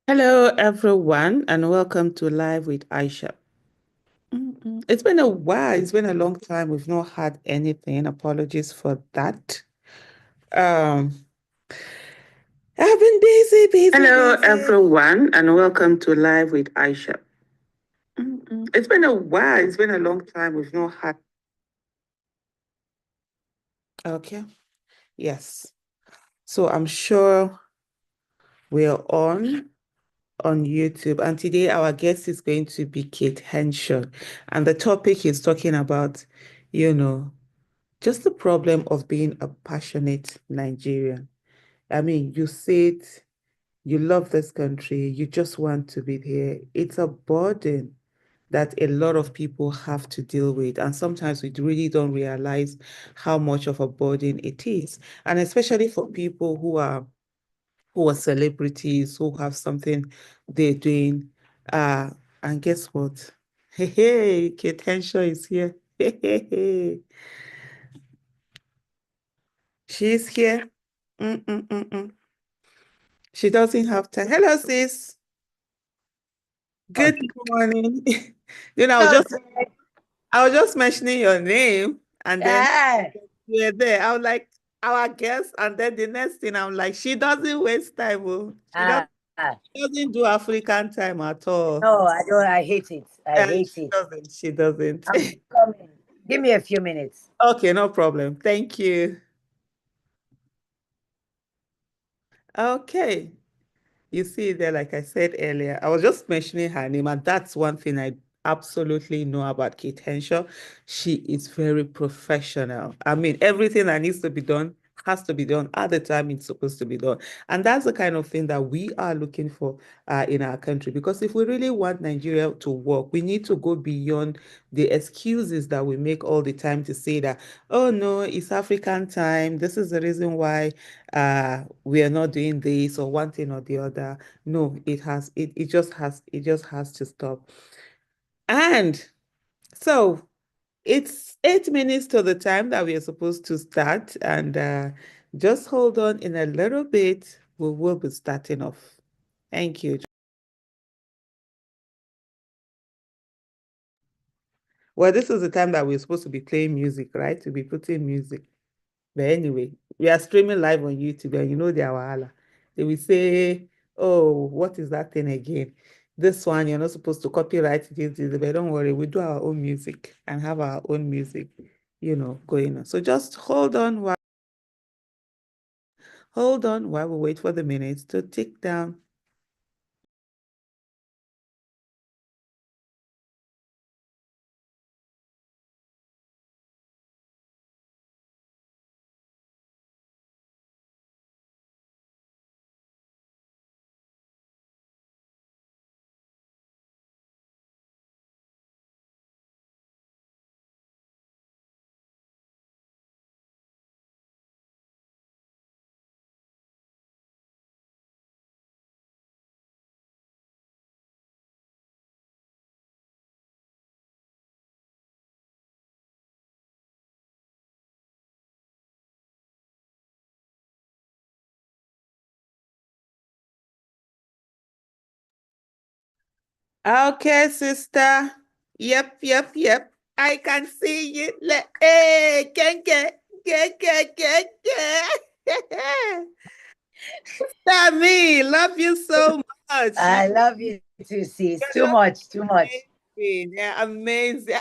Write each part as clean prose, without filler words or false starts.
Hello, everyone, and welcome to Live with Aisha. It's been a while. It's been a long time. We've not had anything. Apologies for that. Um, I've been busy. Hello, everyone, and welcome to Live with Aisha. It's been a while. It's been a long time. We've not had. Okay. Yes. So I'm sure we're on YouTube, and today our guest is going to be Kate Henshaw, and the topic is talking about, you know, just the problem of being a passionate Nigerian. I mean, you say it, you love this country, you just want to be here. It's a burden that a lot of people have to deal with. And sometimes we really don't realize how much of a burden it is. And especially for people who are celebrities, who have something they're doing. Uh, and guess what? Hey, Kate Henshaw is here. Hey. She's here. Mm-mm-mm-mm. She doesn't have time. Hello, sis. Oh, Good morning. You know, hello, I was just mentioning your name, and then yeah. you're there. I was like, our guest, and then the next thing I'm like, she doesn't waste time. Oh. Ah, She doesn't do African time at all. no, I don't. I hate it. I hate She it. doesn't. She doesn't. I'm coming. Give me a few minutes. Okay, no problem. Thank you. Okay. You see there, like I said earlier, I was just mentioning her name, and that's one thing I absolutely know about Kate Henshaw. She is very professional. I mean, everything that needs to be done has to be done at the time it's supposed to be done. And that's the kind of thing that we are looking for in our country. Because if we really want Nigeria to work, we need to go beyond the excuses that we make all the time to say that, oh no, it's African time. This is the reason why we are not doing this or one thing or the other. No, it just has to stop. And so it's 8 minutes to the time that we are supposed to start, and just hold on. In a little bit we will be starting off. Thank you. Well, this is the time that we're supposed to be playing music, right? To be putting music. But anyway, we are streaming live on YouTube, and you know their wahala. They will say, oh, what is that thing again? This one, you're not supposed to copyright this, but don't worry, we do our own music and have our own music, going on. So just hold on while we wait for the minutes to tick down. Okay, sister. Yep. I can see you. Hey, get. Tammy, love you so much. I love you too, sis. You're Too just much, too much. amazing. Yeah, amazing.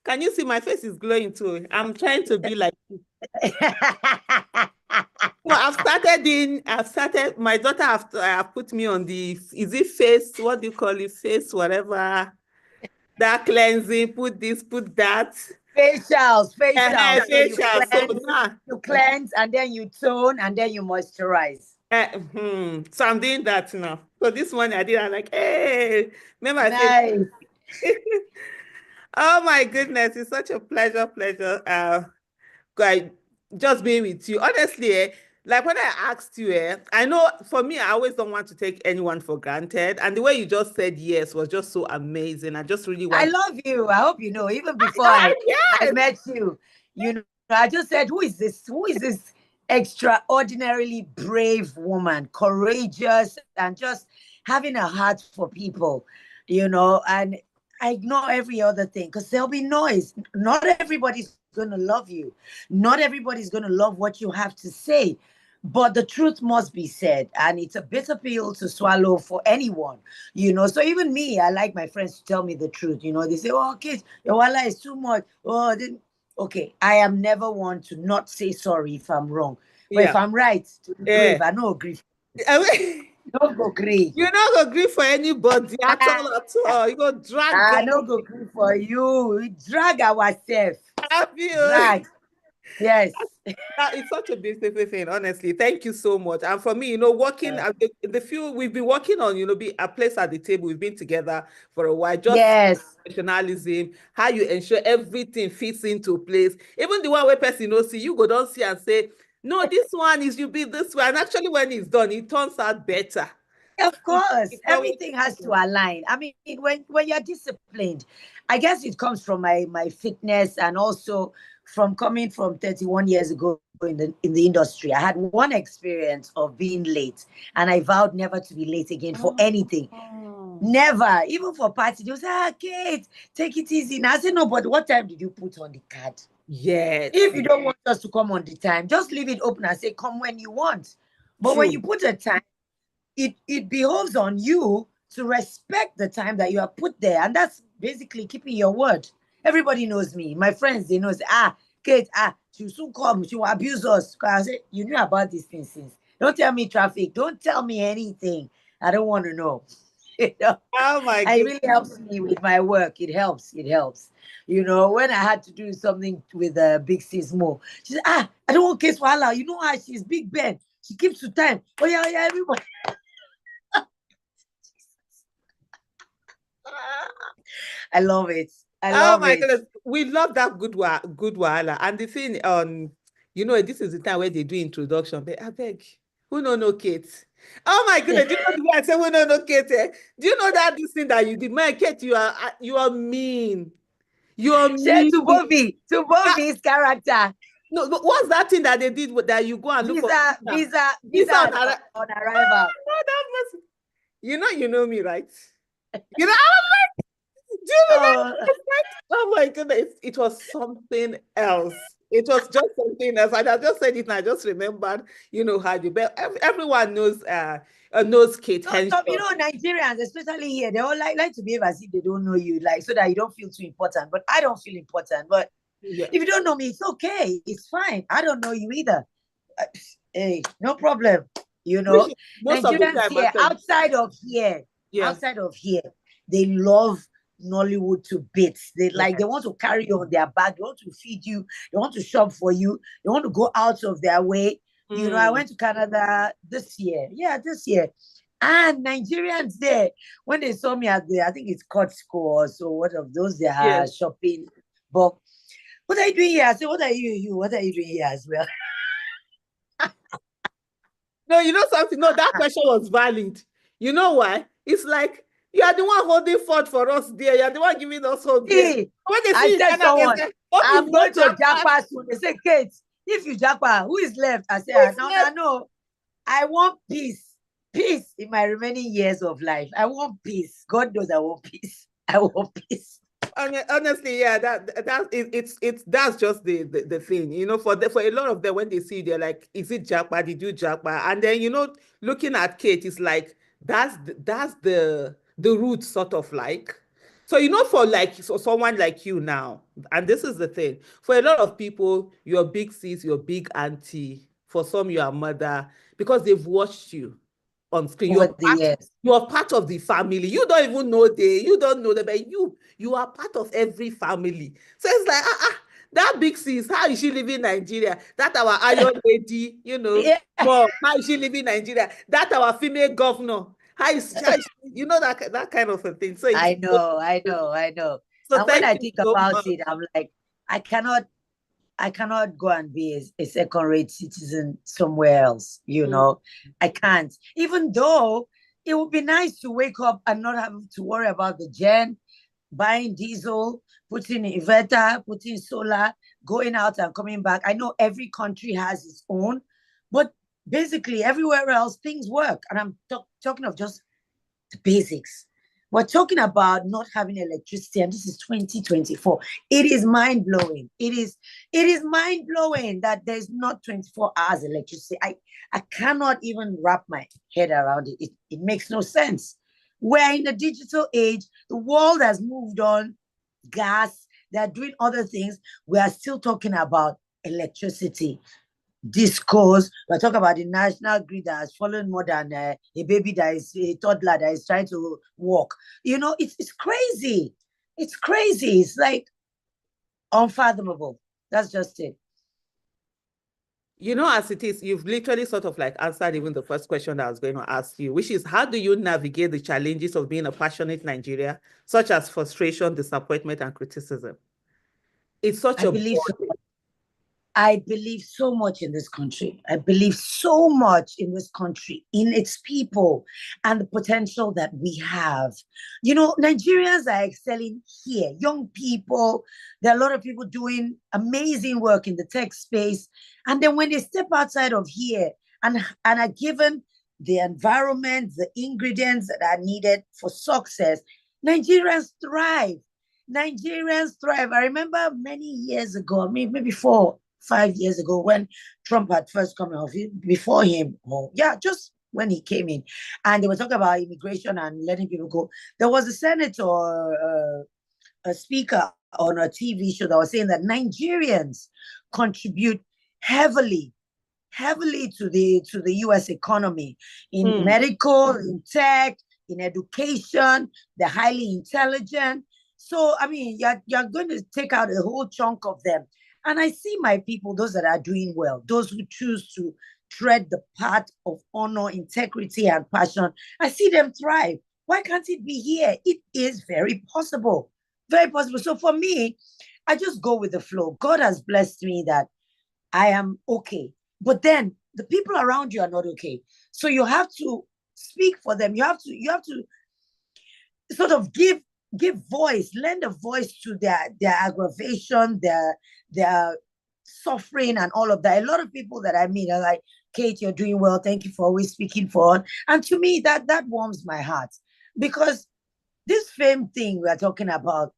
Can you see my face is glowing too? I'm trying to be like you. So I've started, my daughter have put me on is it face, what do you call it, face, whatever, that cleansing, put this, put that. facials. So Facial. So now, you cleanse, and then you tone, and then you moisturize. so I'm doing that now. So this morning I did, I'm like, hey, remember I said, Nice. oh my goodness, it's such a pleasure. Like just being with you. Honestly, like when I asked you, I know for me, I always don't want to take anyone for granted. And the way you just said yes was just so amazing. I just really I want. love you. I hope you know. Even before Ah, I yes. met you, I just said, "Who is this? Who is this? extraordinarily brave woman, courageous, and just having a heart for people, and I ignore every other thing because there'll be noise. Not everybody's going to love you. Not everybody's going to love what you have to say. But the truth must be said, and it's a bitter pill to swallow for anyone. So even me, I like my friends to tell me the truth. They say, "Oh, kids, your wallet is too much." Oh, then okay, I am never one to not say sorry if I'm wrong. But if Yeah. I'm right to the Yeah. grave, I no agree. I mean, No go gree. you're not agree for anybody at Ah, all, at all. You go drag I them. no go gree for you. We drag ourselves. Have you? Drag. Yes. It's such a beautiful thing, honestly. Thank you so much. And for me, working Uh, at the few we've been working on, be a place at the table. We've been together for a while. Just yes. professionalism, how you ensure everything fits into place. Even the one where person no see, you go don't see and say, no, this one is you be this way. And actually, when it's done, it turns out better. Of course, It's always everything has to align. I mean, when you're disciplined, I guess it comes from my fitness and also from coming from 31 years ago in the industry. I had one experience of being late, and I vowed never to be late again for anything. oh, Never, even for party. They say, Kate, take it easy. And I said, no, but what time did you put on the card? yes, If you don't want us to come on the time, just leave it open and say, come when you want. But when true. you put a time, it behoves on you to respect the time that you have put there. And that's basically keeping your word. Everybody knows me. My friends, they know, say, Kate, she'll soon come, she will abuse us. Because I say, you knew about these things since. Don't tell me traffic. Don't tell me anything. I don't want to know. you know, Oh my it goodness. really helps me with my work. It helps. It helps. When I had to do something with Big Sis Mo, she said, I don't want case for Allah. You know how she's Big Ben. She keeps to time. Oh, yeah, yeah, everybody. I love it. I Oh love my it. goodness, we love that good wahala. And the thing this is the time where they do introduction. But I beg, who no Kate? Oh my goodness, do you know the way I say who no Kate? Do you know that this thing that you did? My Kate, you are mean. You are Share mean. to That, Bobby's character. no, but what's that thing that they did that you go and look for Visa, visa? visa, Visa visa on arri- on arrival. Oh, that must, you know me, right? You know, do you know that? Oh, Oh my goodness, it was something else. It was just something else. And I just said it and I just remembered, how you but everyone knows Kate no, Henshaw. Nigerians, especially here, they all like to behave as if they don't know you, like so that you don't feel too important. But I don't feel important. But Yeah. if you don't know me, it's okay. It's fine. I don't know you either. Uh, Hey, no problem. Which is most of the Nigerians time, here, actually. Yeah. outside of here, they love Nollywood to bits. They Yeah. they want to carry you on their back, they want to feed you, they want to shop for you, they want to go out of their way. I Mm, went to Canada this year. Yeah, this year. And Nigerians there, when they saw me at I think it's Costco or so, what of those they yeah. are shopping. But what are you doing here? I said, what are what are you doing here as well? No, you know something? No, that question was valid. You know why? It's like you are the one holding forth for us there. You are the one giving us hope there. See, When they I see you in tell Ghana, they someone, say, hope you I'm know going to Japan. Japa soon. They say, Kate, if you Japa, who is left? I say, Who is no, no, left? no. I want peace. Peace in my remaining years of life. I want peace. God knows I want peace. I want peace. Honestly, yeah, it's that's just the thing, for a lot of them when they see you, they're like, is it Jackpot? Did you Jackpot? And then looking at Kate, it's like that's the root sort of like. So for like someone like you now, and this is the thing, for a lot of people, your big sis, your big auntie, for some your mother, because they've watched you on screen. Over the years. You're part of the family. You don't even know you don't know them, but you are part of every family. So it's like, that big sis, how is she living in Nigeria? That our iron lady, Yeah, Mom, how is she living in Nigeria? That our female governor. That kind of a thing. So it's I know, I know, I know. so And when thank I you think so about much. it, I'm like, I cannot I cannot go and be a second-rate citizen somewhere else, Mm, I can't. Even though it would be nice to wake up and not have to worry about the gen, buying diesel, putting inverter, putting solar, going out and coming back. I know every country has its own, But basically, everywhere else, things work. And I'm talking of just the basics. We're talking about not having electricity, and this is 2024. It is mind blowing. It is mind blowing that there's not 24 hours electricity. I cannot even wrap my head around it. It makes no sense. We're in the digital age. The world has moved on. Gas, they're doing other things. We are still talking about electricity. Discourse. We're talking about the national grid that has fallen more than a baby that is a toddler that is trying to walk. It's crazy. It's crazy. It's like unfathomable. That's just it. As it is, you've literally sort of like answered even the first question that I was going to ask you, which is how do you navigate the challenges of being a passionate Nigeria, such as frustration, disappointment, and criticism? It's such I a believe broad. so. I believe so much in this country. I believe so much in this country, in its people, and the potential that we have. Nigerians are excelling here. Young people, there are a lot of people doing amazing work in the tech space. And then when they step outside of here and are given the environment, the ingredients that are needed for success, Nigerians thrive. Nigerians thrive. I remember many years ago, maybe 4, 5 years ago, when Trump had first come off, before him, just when he came in, and they were talking about immigration and letting people go. There was a senator, a speaker on a TV show that was saying that Nigerians contribute heavily to the US economy in medical, in tech, in education. They're highly intelligent. So, I mean, you're going to take out a whole chunk of them. And I see my people, those that are doing well, those who choose to tread the path of honor, integrity, and passion. I see them thrive. Why can't it be here? It is very possible. Very possible. So for me, I just go with the flow. God has blessed me that I am okay. But then the people around you are not okay. So you have to speak for them. You have to sort of give voice, lend a voice to their aggravation, their suffering, and all of that. A lot of people that I meet are like, Kate, you're doing well. Thank you for always speaking for us. And to me, that warms my heart, because this fame thing we are talking about,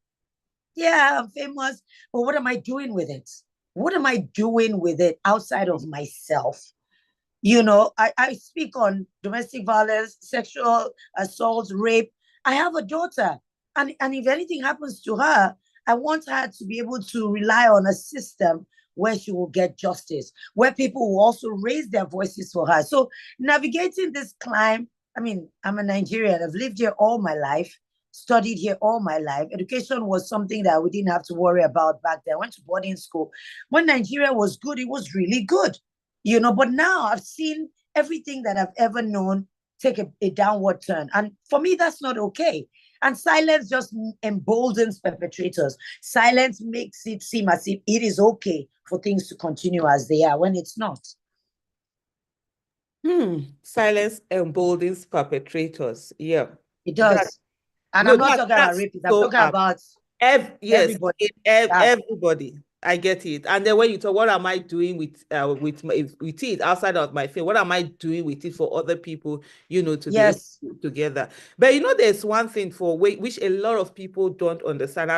yeah, I'm famous, but what am I doing with it? What am I doing with it outside of myself? I speak on domestic violence, sexual assault, rape. I have a daughter. And if anything happens to her, I want her to be able to rely on a system where she will get justice, where people will also raise their voices for her. So navigating this climb, I mean, I'm a Nigerian. I've lived here all my life, studied here all my life. Education was something that we didn't have to worry about back then. I went to boarding school. When Nigeria was good, it was really good. But now I've seen everything that I've ever known take a downward turn. And for me, that's not okay. And silence just emboldens perpetrators. Silence makes it seem as if it is okay for things to continue as they are when it's not. Silence emboldens perpetrators. Yeah. It does. And No, I'm not talking about that's rapists. I'm so talking about yes, everybody. everybody. I get it. And then when you talk, what am I doing with it outside of my field? What am I doing with it for other people, to be able Yes. to put together? But there's one thing which a lot of people don't understand.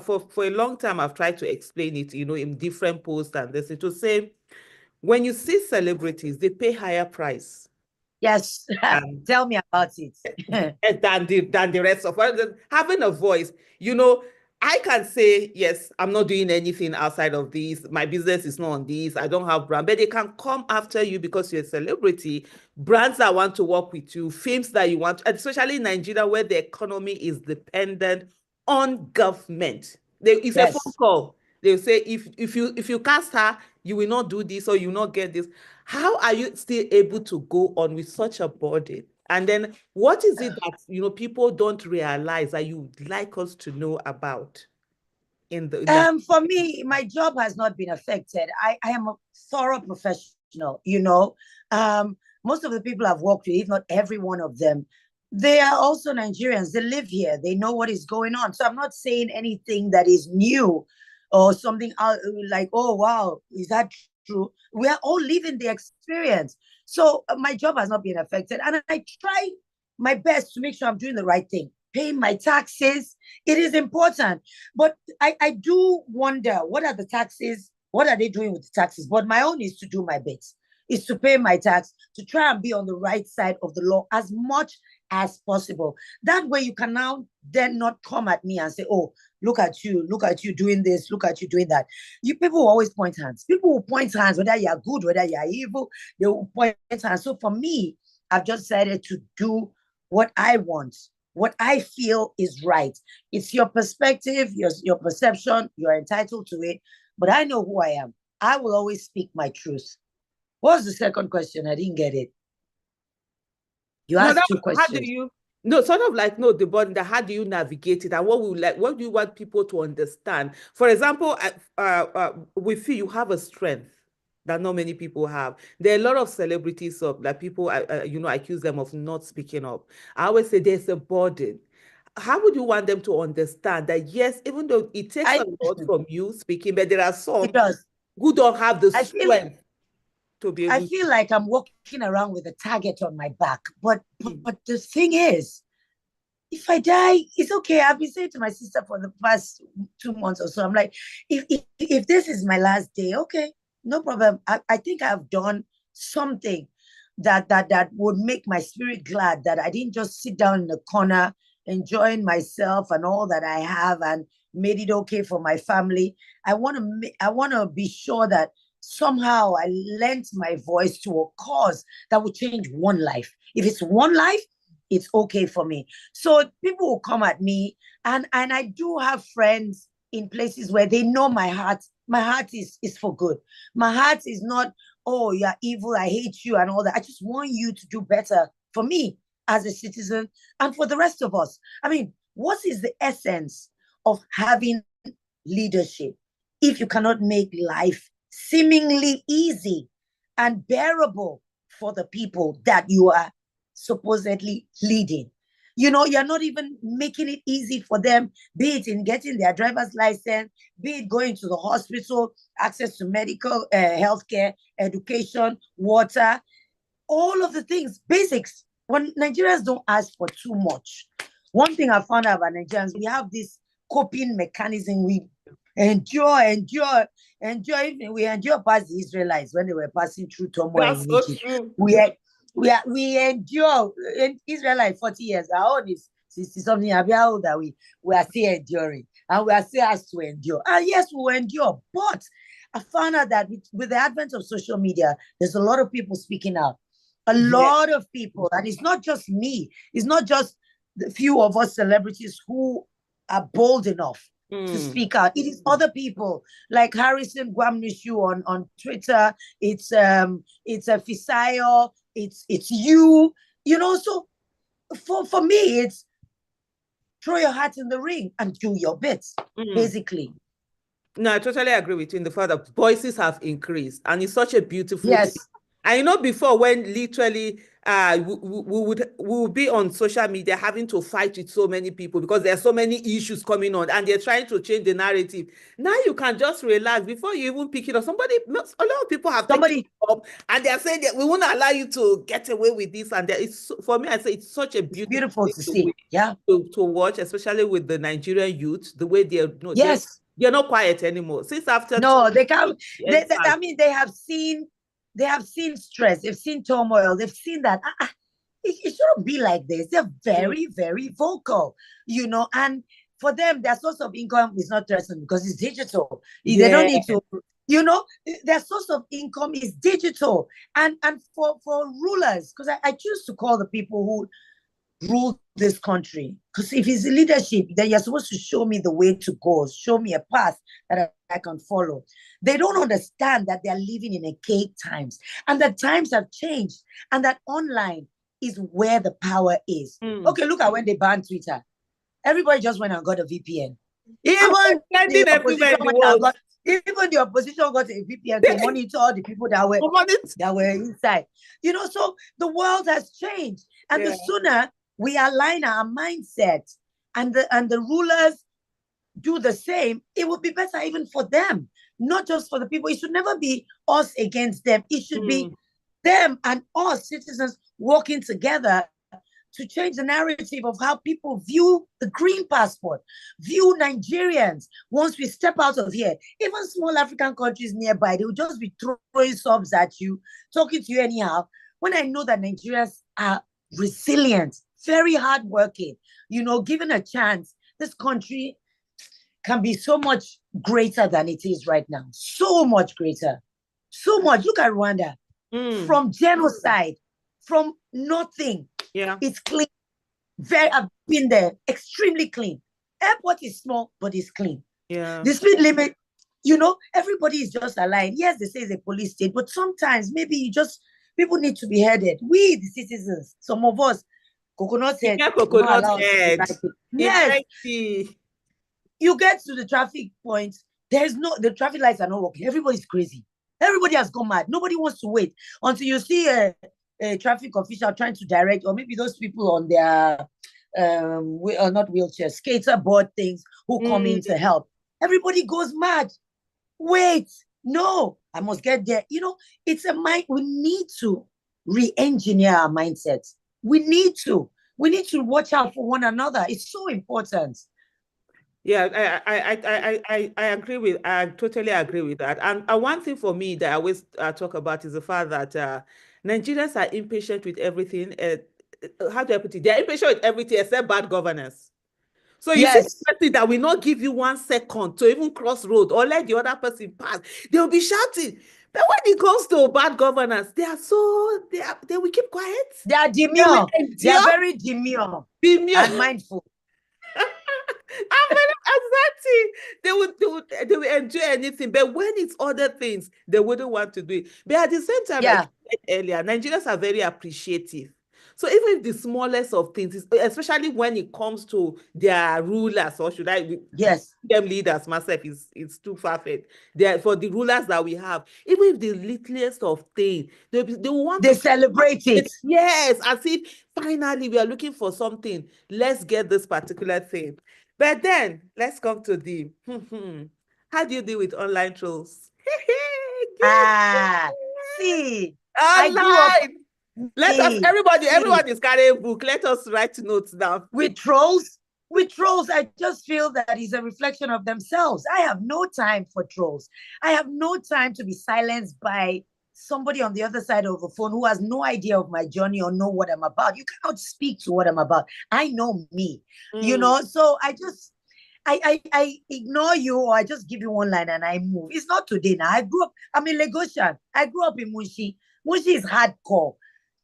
For a long time, I've tried to explain it, in different posts and this, to say, when you see celebrities, they pay higher price. Yes. Tell me about it. than the rest of us. Having a voice, I can say, yes, I'm not doing anything outside of this. My business is not on this. I don't have brand, but they can come after you because you're a celebrity. Brands that want to work with you, films that you want, especially in Nigeria, where the economy is dependent on government. It's a phone Yes. call. They'll say, if you cast her, you will not do this or you will not get this. How are you still able to go on with such a burden? And then what is it that people don't realize that you would like us to know about For me, my job has not been affected. I am a thorough professional, most of the people I've worked with, if not every one of them, they are also Nigerians. They live here. They know what is going on. So I'm not saying anything that is new or something like, oh, wow, is that through, we are all living the experience. So my job has not been affected. And I try my best to make sure I'm doing the right thing. Paying my taxes, it is important. But I do wonder, what are the taxes? What are they doing with the taxes? But my own is to do my bit, is to pay my tax, to try and be on the right side of the law as much as possible. That way you can now then not come at me and say, oh, look at you doing this, look at you doing that. You people will always point hands. People will point hands, whether you're good, whether you're evil, they will point hands. So for me, I've just decided to do what I want, what I feel is right. It's your perspective, your perception, you're entitled to it. But I know who I am. I will always speak my truth. What was the second question? I didn't get it. You No, asked two how do questions. you, no, sort of like, no, the bond, how do you navigate it, and what do you want people to understand? For example, we feel you have a strength that not many people have. There are a lot of celebrities that people, accuse them of not speaking up. I always say there's a burden. How would you want them to understand that, yes, even though it takes a lot from you speaking, but there are some who don't have the strength to be able I feel like I'm walking around with a target on my back. But the thing is, if I die, it's okay. I've been saying to my sister for the past 2 months or so, I'm like, if this is my last day, okay, no problem. I think I've done something that would make my spirit glad, that I didn't just sit down in the corner enjoying myself and all that I have and made it okay for my family. I want to be sure that somehow I lent my voice to a cause that will change one life. If it's one life, it's okay for me. So people will come at me, and I do have friends in places where they know my heart. My heart is for good. My heart is not, oh, you're evil, I hate you and all that. I just want you to do better for me as a citizen and for the rest of us. I mean, what is the essence of having leadership if you cannot make life seemingly easy and bearable for the people that you are supposedly leading? You know, you're not even making it easy for them, be it in getting their driver's license, be it going to the hospital, access to medical, healthcare, education, water, all of the things, basics. When Nigerians don't ask for too much. One thing I found out about Nigerians, we have this coping mechanism. We endure. We endure past the Israelites when they were passing through turmoil in so Egypt. true. We endure in Israelite 40 years. Our own is 60 something. How old are we? We are still enduring, and we are still asked to endure. And yes, we will endure. But I found out that with the advent of social media, there's a lot of people speaking out. A lot of people, and it's not just me. It's not just the few of us celebrities who are bold enough to speak out. It is other people like Harrison Guamnishu on Twitter. It's a Fisayo. It's you. You know, so for me, it's throw your hat in the ring and do your bits, basically. No, I totally agree with you in the fact that voices have increased, and it's such a beautiful thing. I know before, when literally we would be on social media having to fight with so many people because there are so many issues coming on and they're trying to change the narrative. Now you can just relax before you even pick it up. A lot of people have taken it up and they're saying that we won't allow you to get away with this. And it's, for me, I say it's such a beautiful thing to see. To watch, especially with the Nigerian youth, the way they're they're not quiet anymore. Since after they can't. I mean, they have seen stress, they've seen turmoil, they've seen that it shouldn't be like this. They're very, very vocal, you know, and for them, their source of income is not threatened because it's digital. They don't need to, you know, their source of income is digital. And for rulers, because I choose to call the people who rule this country, because if it's leadership, then you're supposed to show me the way to go, show me a path that I can follow. They don't understand that they're living in archaic times and that times have changed and that online is where the power is. Okay, look at when they banned Twitter. Everybody just went and got a VPN. Even the opposition got a VPN to monitor the people that were inside. You know, so the world has changed. And the sooner we align our mindset and the rulers do the same, it would be better even for them. not just for the people. It should never be us against them. It should be them and us citizens working together to change the narrative of how people view the green passport, view Nigerians. Once we step out of here, even small African countries nearby, they will just be throwing subs at you, talking to you anyhow. When I know that Nigerians are resilient, very hardworking, given a chance, this country can be so much greater than it is right now. So much greater. So much. Look at Rwanda. From genocide, from nothing. Yeah. It's clean. I've been there. Extremely clean. Airport is small, but it's clean. Yeah. The speed limit, everybody is just aligned. Yes, they say it's a police state, but sometimes maybe people need to be headed. We, the citizens, some of us, coconut head. Yes. You get to the traffic point, the traffic lights are not working. Everybody's crazy. Everybody has gone mad. Nobody wants to wait until you see a traffic official trying to direct, or maybe those people on their not wheelchair, skater board things who come in to help. Everybody goes mad. Wait, no, I must get there. It's a mind. We need to re-engineer our mindsets. We need to watch out for one another. It's so important. Yeah, I totally agree with that. And one thing for me that I always talk about is the fact that Nigerians are impatient with everything. How do I put it? They're impatient with everything except bad governance. So you see the person that will not give you 1 second to even cross road or let the other person pass. They'll be shouting. But when it comes to bad governance, they will keep quiet. They are demure. They are very demure. And mindful. Exactly. They will enjoy anything, but when it's other things, they wouldn't want to do it. But at the same time, like I said earlier, Nigerians are very appreciative. So even if the smallest of things, especially when it comes to their rulers, or should I them leaders, myself is too far-fetched. For the rulers that we have, even if the littlest of things, they want to celebrate it. Yes, as if finally we are looking for something. Let's get this particular thing. But then let's come to the how do you deal with online trolls? See, online. Let us, everyone is carrying a book. Let us write notes down. With trolls, I just feel that it's a reflection of themselves. I have no time for trolls. I have no time to be silenced by somebody on the other side of the phone who has no idea of my journey or know what I'm about. You cannot speak to what I'm about. I know me, so I ignore you, or I just give you one line and I move. It's not today now. I'm a Lagosian. I grew up in Munshi. Munshi is hardcore.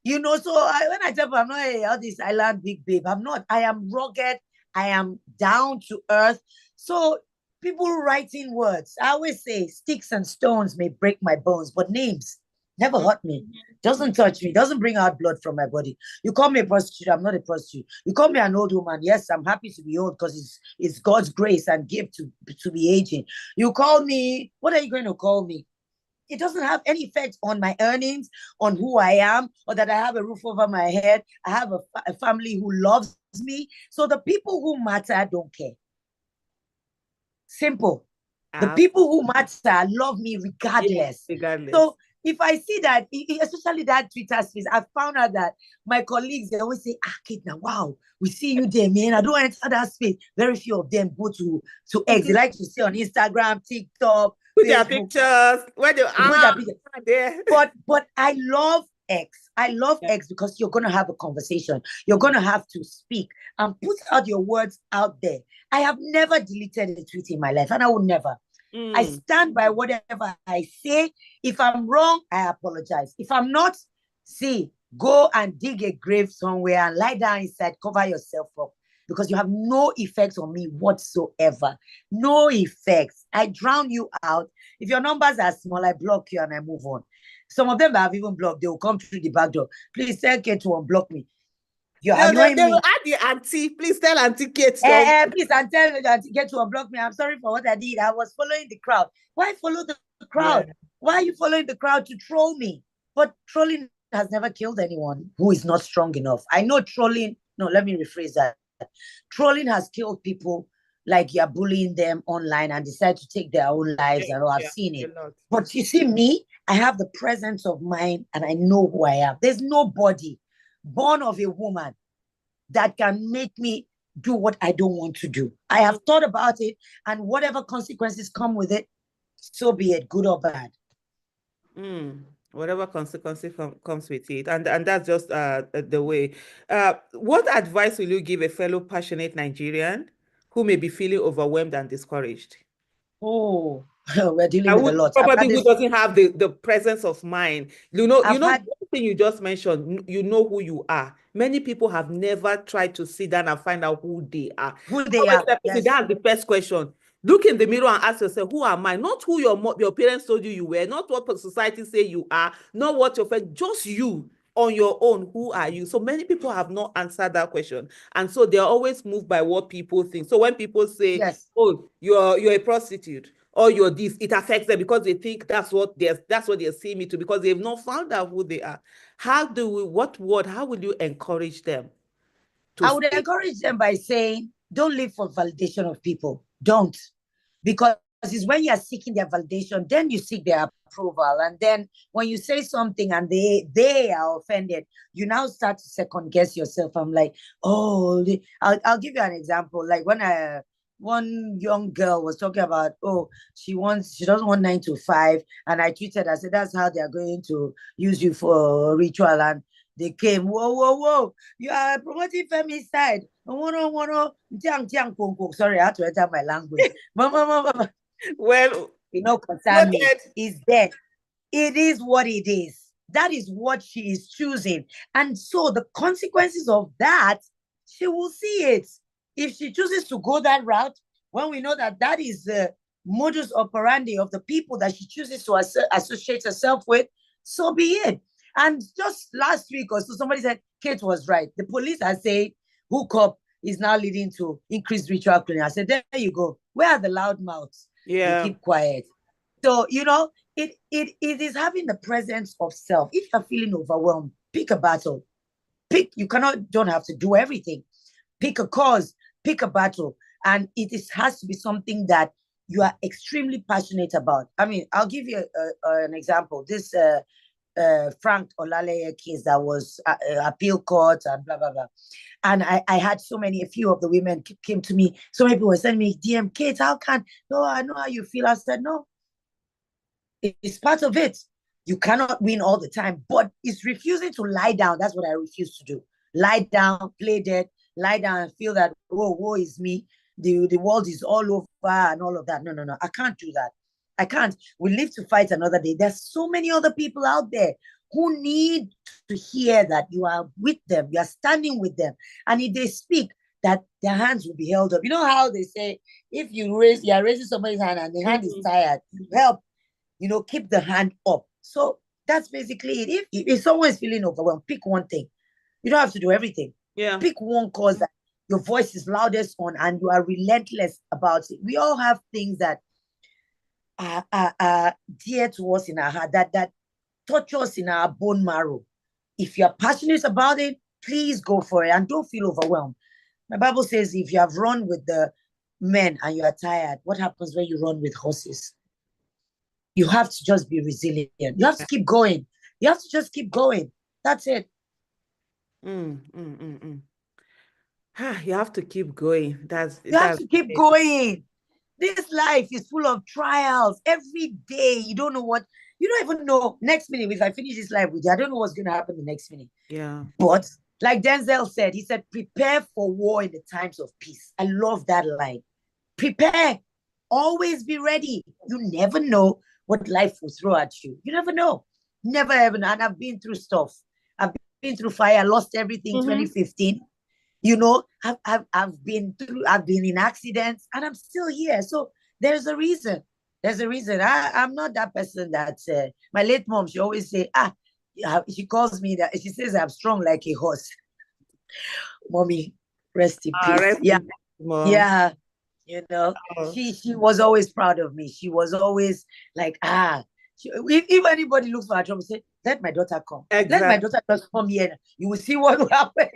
So when I tell people I'm not all this island big babe, I'm not. I am rugged. I am down to earth. So people writing words, I always say sticks and stones may break my bones, but names never hurt me. Doesn't touch me. Doesn't bring out blood from my body. You call me a prostitute, I'm not a prostitute. You call me an old woman. Yes, I'm happy to be old because it's God's grace and gift to be aging. You call me, what are you going to call me? It doesn't have any effect on my earnings, on who I am, or that I have a roof over my head. I have a family who loves me. So the people who matter don't care. Simple. The people who matter love me regardless. So if I see that, especially that Twitter space, I found out that my colleagues, they always say, Kate, now, wow, we see you there, man. I don't want to enter that space. Very few of them go to X. They like to see on Instagram, TikTok, put their pictures. Where they there. But I love X. I love X because you're going to have a conversation. You're going to have to speak and put out your words out there. I have never deleted a tweet in my life, and I will never. I stand by whatever I say. If I'm wrong, I apologize. If I'm not, go and dig a grave somewhere and lie down inside, cover yourself up, because you have no effects on me whatsoever. No effects. I drown you out. If your numbers are small, I block you and I move on. Some of them that I've even blocked, they will come through the back door. Please tell Kate to unblock me. You're annoying me. They will add the auntie. Please tell Auntie Kate. Please, and tell Auntie Kate to unblock me. I'm sorry for what I did. I was following the crowd. Why follow the crowd? Yeah. Why are you following the crowd to troll me? But trolling has never killed anyone who is not strong enough. I know trolling. No, let me rephrase that. Trolling has killed people like you're bullying them online and decide to take their own lives. And all. I've seen a it. lot. But you see, me, I have the presence of mind and I know who I am. There's nobody born of a woman that can make me do what I don't want to do. I have thought about it, and whatever consequences come with it, so be it, good or bad. Whatever consequences comes with it, and that's just the way. What advice will you give a fellow passionate Nigerian who may be feeling overwhelmed and discouraged? Oh, we're dealing with a Who lot. I've probably had who this. doesn't have the presence of mind. I've had One thing you just mentioned, you know who you are. Many people have never tried to sit down and find out who they are. who they Always are. tell people, Yes, that's the first question. Look in the mirror and ask yourself, who am I? Not who your parents told you were, not what society say you are, not what your friend, just you on your own. Who are you? So many people have not answered that question. And so they're always moved by what people think. So when people say, yes. oh, you're a prostitute, or you're this, it affects them because they think that's what they're seeing me to, because they've not found out who they are. How will you encourage them to I would stay? encourage them by saying, don't live for validation of people. Don't. Because it's when you're seeking their validation, then you seek their approval. And then when you say something and they are offended, you now start to second guess yourself. I'm like, oh, I'll give you an example. Like when one young girl was talking about, oh, she doesn't want 9 to 5. And I tweeted, I said, that's how they're going to use you for ritual. And they came, whoa, whoa, whoa, you are promoting femicide. Sorry, I had to enter my language. Mama, Well, you know, concern me. noted. Is there. It is what it is. That is what she is choosing. And so the consequences of that, she will see it. If she chooses to go that route, when we know that that is the modus operandi of the people that she chooses to associate herself with, so be it. And just last week or so, somebody said Kate was right. The police are saying hookup is now leading to increased ritual cleaning. I said, there you go. Where are the loud mouths? They Yeah. keep quiet. So, it is having the presence of self. If you're feeling overwhelmed, pick a battle. You don't have to do everything. Pick a cause, pick a battle. And has to be something that you are extremely passionate about. I mean, I'll give you an example. This Frank Olaleye case that was appeal court and blah, blah, blah. And I had a few of the women came to me. So many people were sending me DM, Kate, no, I know how you feel. I said, no, it's part of it. You cannot win all the time, but it's refusing to lie down. That's what I refuse to do. Lie down, play dead, lie down and feel that, oh, woe is me. The world is all over and all of that. No. I can't do that. I can't. We live to fight another day. There's so many other people out there who need to hear that you are with them. You are standing with them. And if they speak, that their hands will be held up. You know how they say, if you are raising somebody's hand and the hand is tired, you help, keep the hand up. So that's basically it. If someone is feeling overwhelmed, pick one thing. You don't have to do everything. Yeah. Pick one cause that your voice is loudest on and you are relentless about it. We all have things that are dear to us in our heart, that touch us in our bone marrow. If you're passionate about it, please go for it and don't feel overwhelmed. My Bible says if you have run with the men and you are tired, what happens when you run with horses? You have to just be resilient. You have to keep going. You have to just keep going. That's it. You have to keep going. You have to keep going. This life is full of trials. Every day, you don't know what, you don't even know next minute. If I finish this life with you, I don't know what's going to happen the next minute. Yeah. But like Denzel said, he said, prepare for war in the times of peace. I love that line. Prepare. Always be ready. You never know what life will throw at you. You never know. Never ever know. And I've been through stuff. I've been through fire, lost everything 2015. I've been in accidents and I'm still here. So there's a reason. There's a reason. I'm not that person that my late mom, she always say, she calls me that, she says I'm strong like a horse. Mommy, rest in peace. Rest yeah. in peace, Mom. Yeah. She was always proud of me. She was always like, if anybody looks for her trouble, say, let my daughter come. Exactly. Let my daughter just come here. You will see what will happen.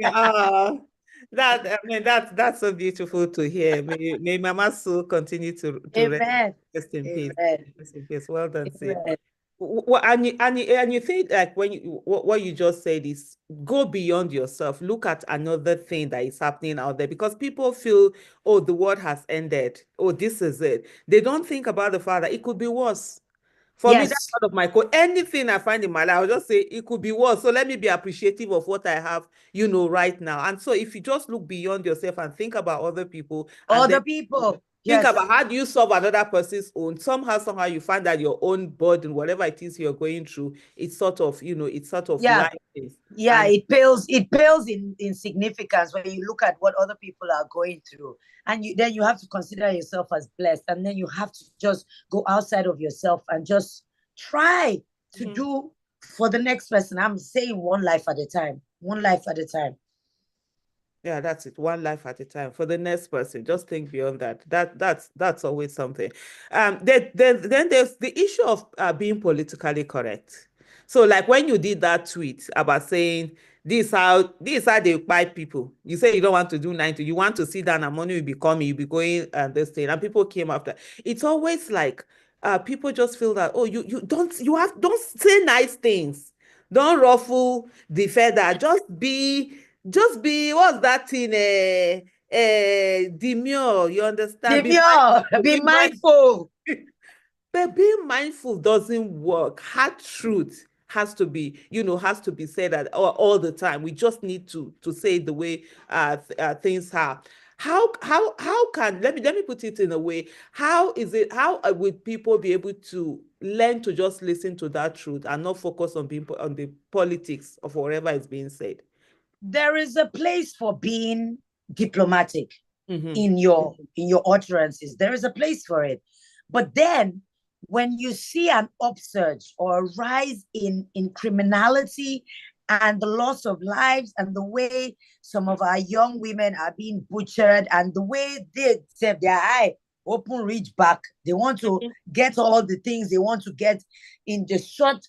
That's so beautiful to hear. May Mama Sue continue to Amen. rest in peace. Amen. Rest in peace. Well done, sis. Amen. And you think like when what you just said is go beyond yourself, look at another thing that is happening out there because people feel, oh, the world has ended, oh, this is it. They don't think about the fact that it could be worse. For me, that's Yes. part of my code. Anything I find in my life, I'll just say it could be worse. So let me be appreciative of what I have, right now. And so if you just look beyond yourself and think about other people and then Other people. think Yes. about how do you solve another person's own, somehow you find that your own burden, whatever it is you're going through, it's sort of, it's sort of Yeah. light. Yeah, And it pales in significance when you look at what other people are going through. And then you have to consider yourself as blessed. And then you have to just go outside of yourself and just try to Mhm. do for the next person. I'm saying one life at a time. One life at a time. Yeah, that's it. One life at a time. For the next person, just think beyond that. That's always something. Then there's the issue of being politically correct. So, like when you did that tweet about saying this how they buy people. You say you don't want to do 90, you want to sit down and money will be coming, you'll be going and this thing, and people came after. It's always like people just feel that oh don't say nice things, don't ruffle the feather, just be what's that thing? Demure, you understand? Be Demure, mindful, be be mindful. mindful. But being mindful doesn't work. Hard truth has to be said all the time. We just need to say it the way things are. How can let me put it in a way. How would people be able to learn to just listen to that truth and not focus on the politics of whatever is being said? There is a place for being diplomatic Mm-hmm. in your utterances. There is a place for it. But then when you see an upsurge or a rise in criminality and the loss of lives and the way some of our young women are being butchered and the way they set their eye open reach back, they want to get all the things they want to get in the short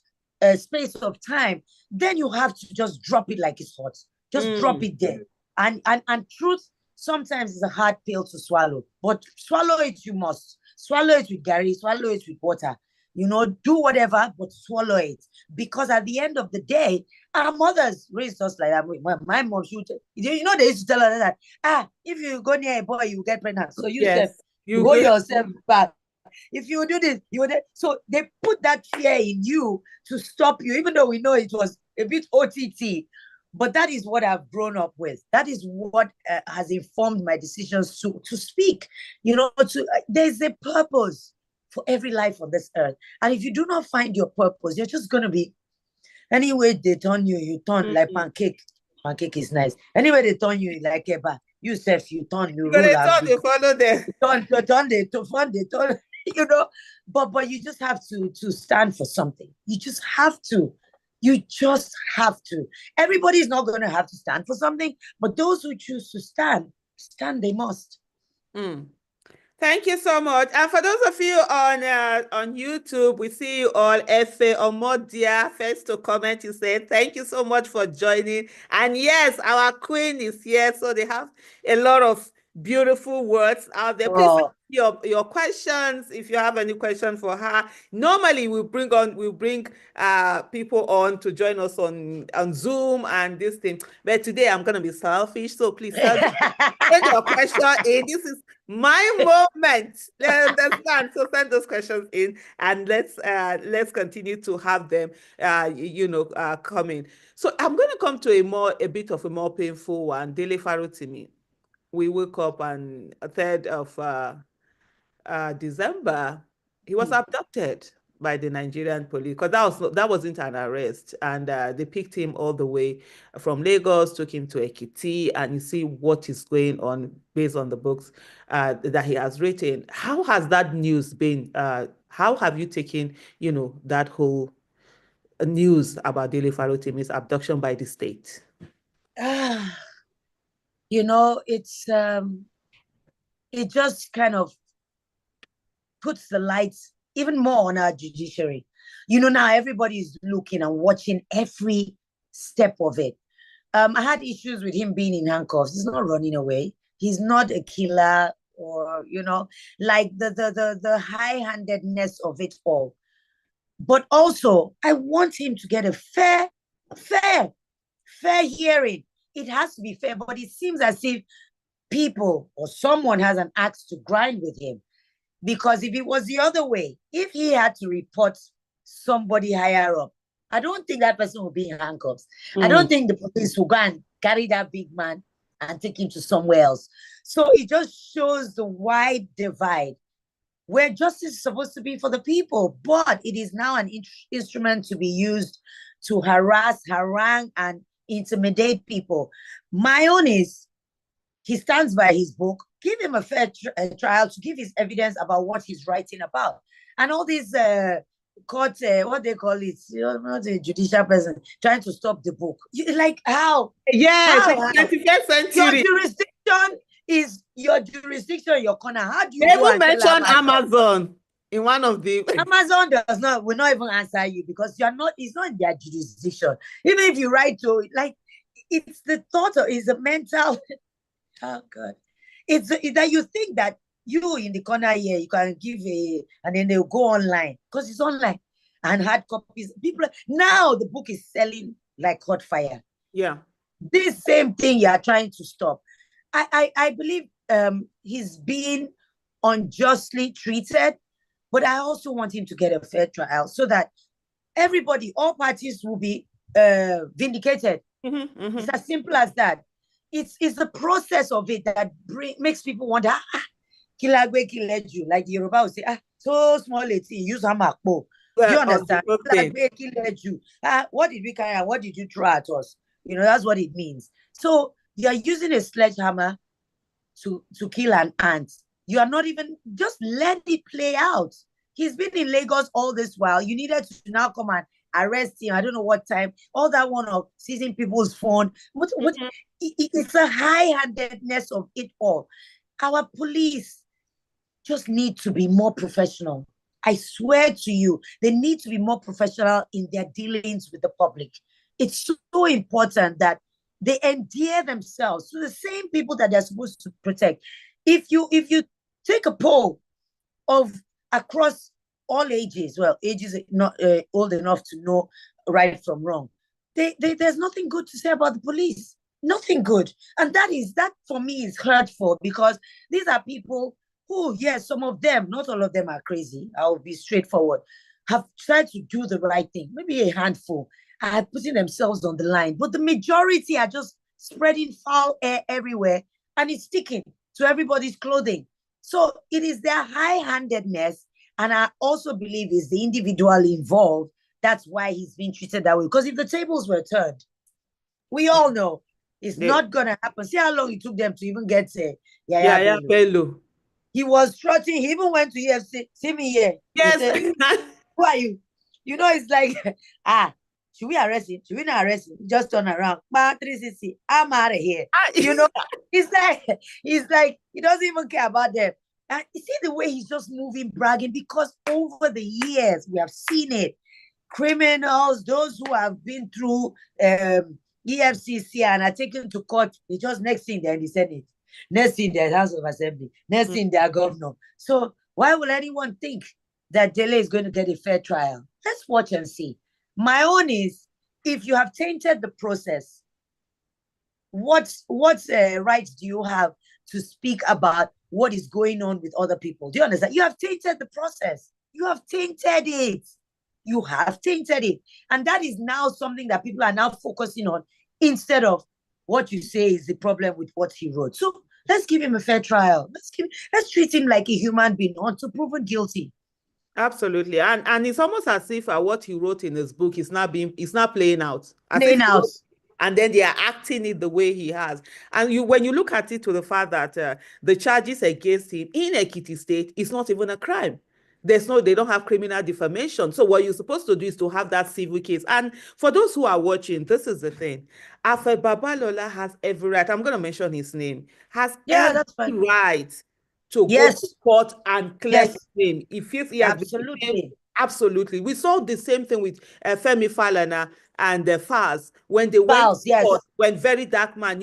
space of time, then you have to just drop it like it's hot. Just drop Mm. it there. And truth sometimes is a hard pill to swallow, but swallow it you must. Swallow it with Gary, swallow it with water. Do whatever, but swallow it. Because at the end of the day, our mothers raised us like that. My mom, they used to tell her that, if you go near a boy, you get pregnant. So you said, Yes, you hold go. yourself back. If you do this, you would. So they put that fear in you to stop you, even though we know it was a bit OTT. But that is what I've grown up with. That is what has informed my decisions to speak. There's a purpose for every life on this earth. And if you do not find your purpose, you're just going to be, anyway, they turn you, you turn like Mm. pancake. Pancake is nice. Anyway, they turn you like eba. You self, you turn, you Because rule they and thought be they follow them. they turn, but you just have to stand for something. You just have to. You just have to. Everybody's not going to have to stand for something, but those who choose to stand they must. Mm. Thank you so much. And for those of you on YouTube, we see you all. Efe Omodia, first to comment, you said, thank you so much for joining. And yes, our queen is here. So they have a lot of beautiful words out there. Please send Oh. your questions if you have any question for her. Normally we'll bring people on to join us on Zoom and this thing. But today I'm gonna be selfish. So please send your question in. This is my moment. You understand? So send those questions in, and let's continue to have them, coming. So I'm going to come to a bit of a more painful one. Dele Farutimi. We woke up on 3rd of December. He was abducted by the Nigerian police because that wasn't an arrest, and they picked him all the way from Lagos, took him to Ekiti, and you see what is going on based on the books that he has written. How has that news been? How have you taken, that whole news about Dele Farotimi's abduction by the state? It just kind of puts the lights even more on our judiciary. Now everybody is looking and watching every step of it. I had issues with him being in handcuffs. He's not running away. He's not a killer, or like the high-handedness of it all. But also, I want him to get a fair hearing. It has to be fair, but it seems as if people or someone has an axe to grind with him. Because if it was the other way, if he had to report somebody higher up, I don't think that person will be in handcuffs. I don't think the police will go and carry that big man and take him to somewhere else. So it just shows the wide divide where justice is supposed to be for the people, but it is now an instrument to be used to harass, harangue, and intimidate people. My own is, he stands by his book. Give him a fair trial to give his evidence about what he's writing about. And all these court, what they call it, not a judicial person, trying to stop the book. Like, how? Yes, How? 21st century. Your jurisdiction, your corner. How do you They go even and tell mentioned Amazon in one of the. Amazon will not even answer you because it's not in their jurisdiction. Even if you write to, like, it's the thought of, it's a mental, oh God. It's that you think that you in the corner here, you can give and then they'll go online because it's online and hard copies. People, now the book is selling like hot fire. Yeah. This same thing you are trying to stop. I believe he's being unjustly treated, but I also want him to get a fair trial so that everybody, all parties will be vindicated. It's as simple as that. It's the process of it that makes people wonder, Kilagwe killed you. Like the Yoruba will say, so small it use hammer. Do you understand? Kilagwe killed you. What did we carry out? What did you throw at us? That's what it means. So you're using a sledgehammer to kill an ant. You are not even, just let it play out. He's been in Lagos all this while. You needed to now come and arrest him. I don't know what time. All that one of seizing people's phone. It's a high-handedness of it all. Our police just need to be more professional. I swear to you, they need to be more professional in their dealings with the public. It's so important that they endear themselves to the same people that they're supposed to protect. If you take a poll of across all ages, well, ages not old enough to know right from wrong, there's nothing good to say about the police. Nothing good. And that for me is hurtful because these are people who, yes, some of them, not all of them are crazy. I'll be straightforward, have tried to do the right thing. Maybe a handful are putting themselves on the line, but the majority are just spreading foul air everywhere and it's sticking to everybody's clothing. So it is their high-handedness, and I also believe it's the individual involved. That's why he's being treated that way. Because if the tables were turned, we all know it's not going to happen. See how long it took them to even get Yaya Bello. He was trotting. He even went to EFC. See me here. Yes. Said, who are you? It's like, should we arrest him? Should we not arrest him? Just turn around. 360. I'm out of here. It's like he doesn't even care about them. And you see the way he's just moving, bragging, because over the years we have seen it. Criminals, those who have been through EFCC and are taken to court, they just next thing they're in the Senate, next thing they're House of Assembly, next thing they're governor. So why will anyone think that Dele is going to get a fair trial? Let's watch and see. My own is, if you have tainted the process, what rights do you have to speak about what is going on with other people? Do you understand? You have tainted the process. You have tainted it. You have tainted it. And that is now something that people are now focusing on instead of what you say is the problem with what he wrote. So let's give him a fair trial. Let's treat him like a human being until proven guilty. Absolutely. And it's almost as if what he wrote in his book is not playing out. And then they are acting it the way he has. And when you look at it to the fact that the charges against him in Ekiti State is not even a crime. They don't have criminal defamation. So what you're supposed to do is to have that civil case. And for those who are watching, this is the thing. Afe Babalola has every right, I'm going to mention his name, has every right to go to court and clear his name. He feels he has been Absolutely. We saw the same thing with Femi Falana and Faz when they went to Files, yes, court, when Very Dark Man,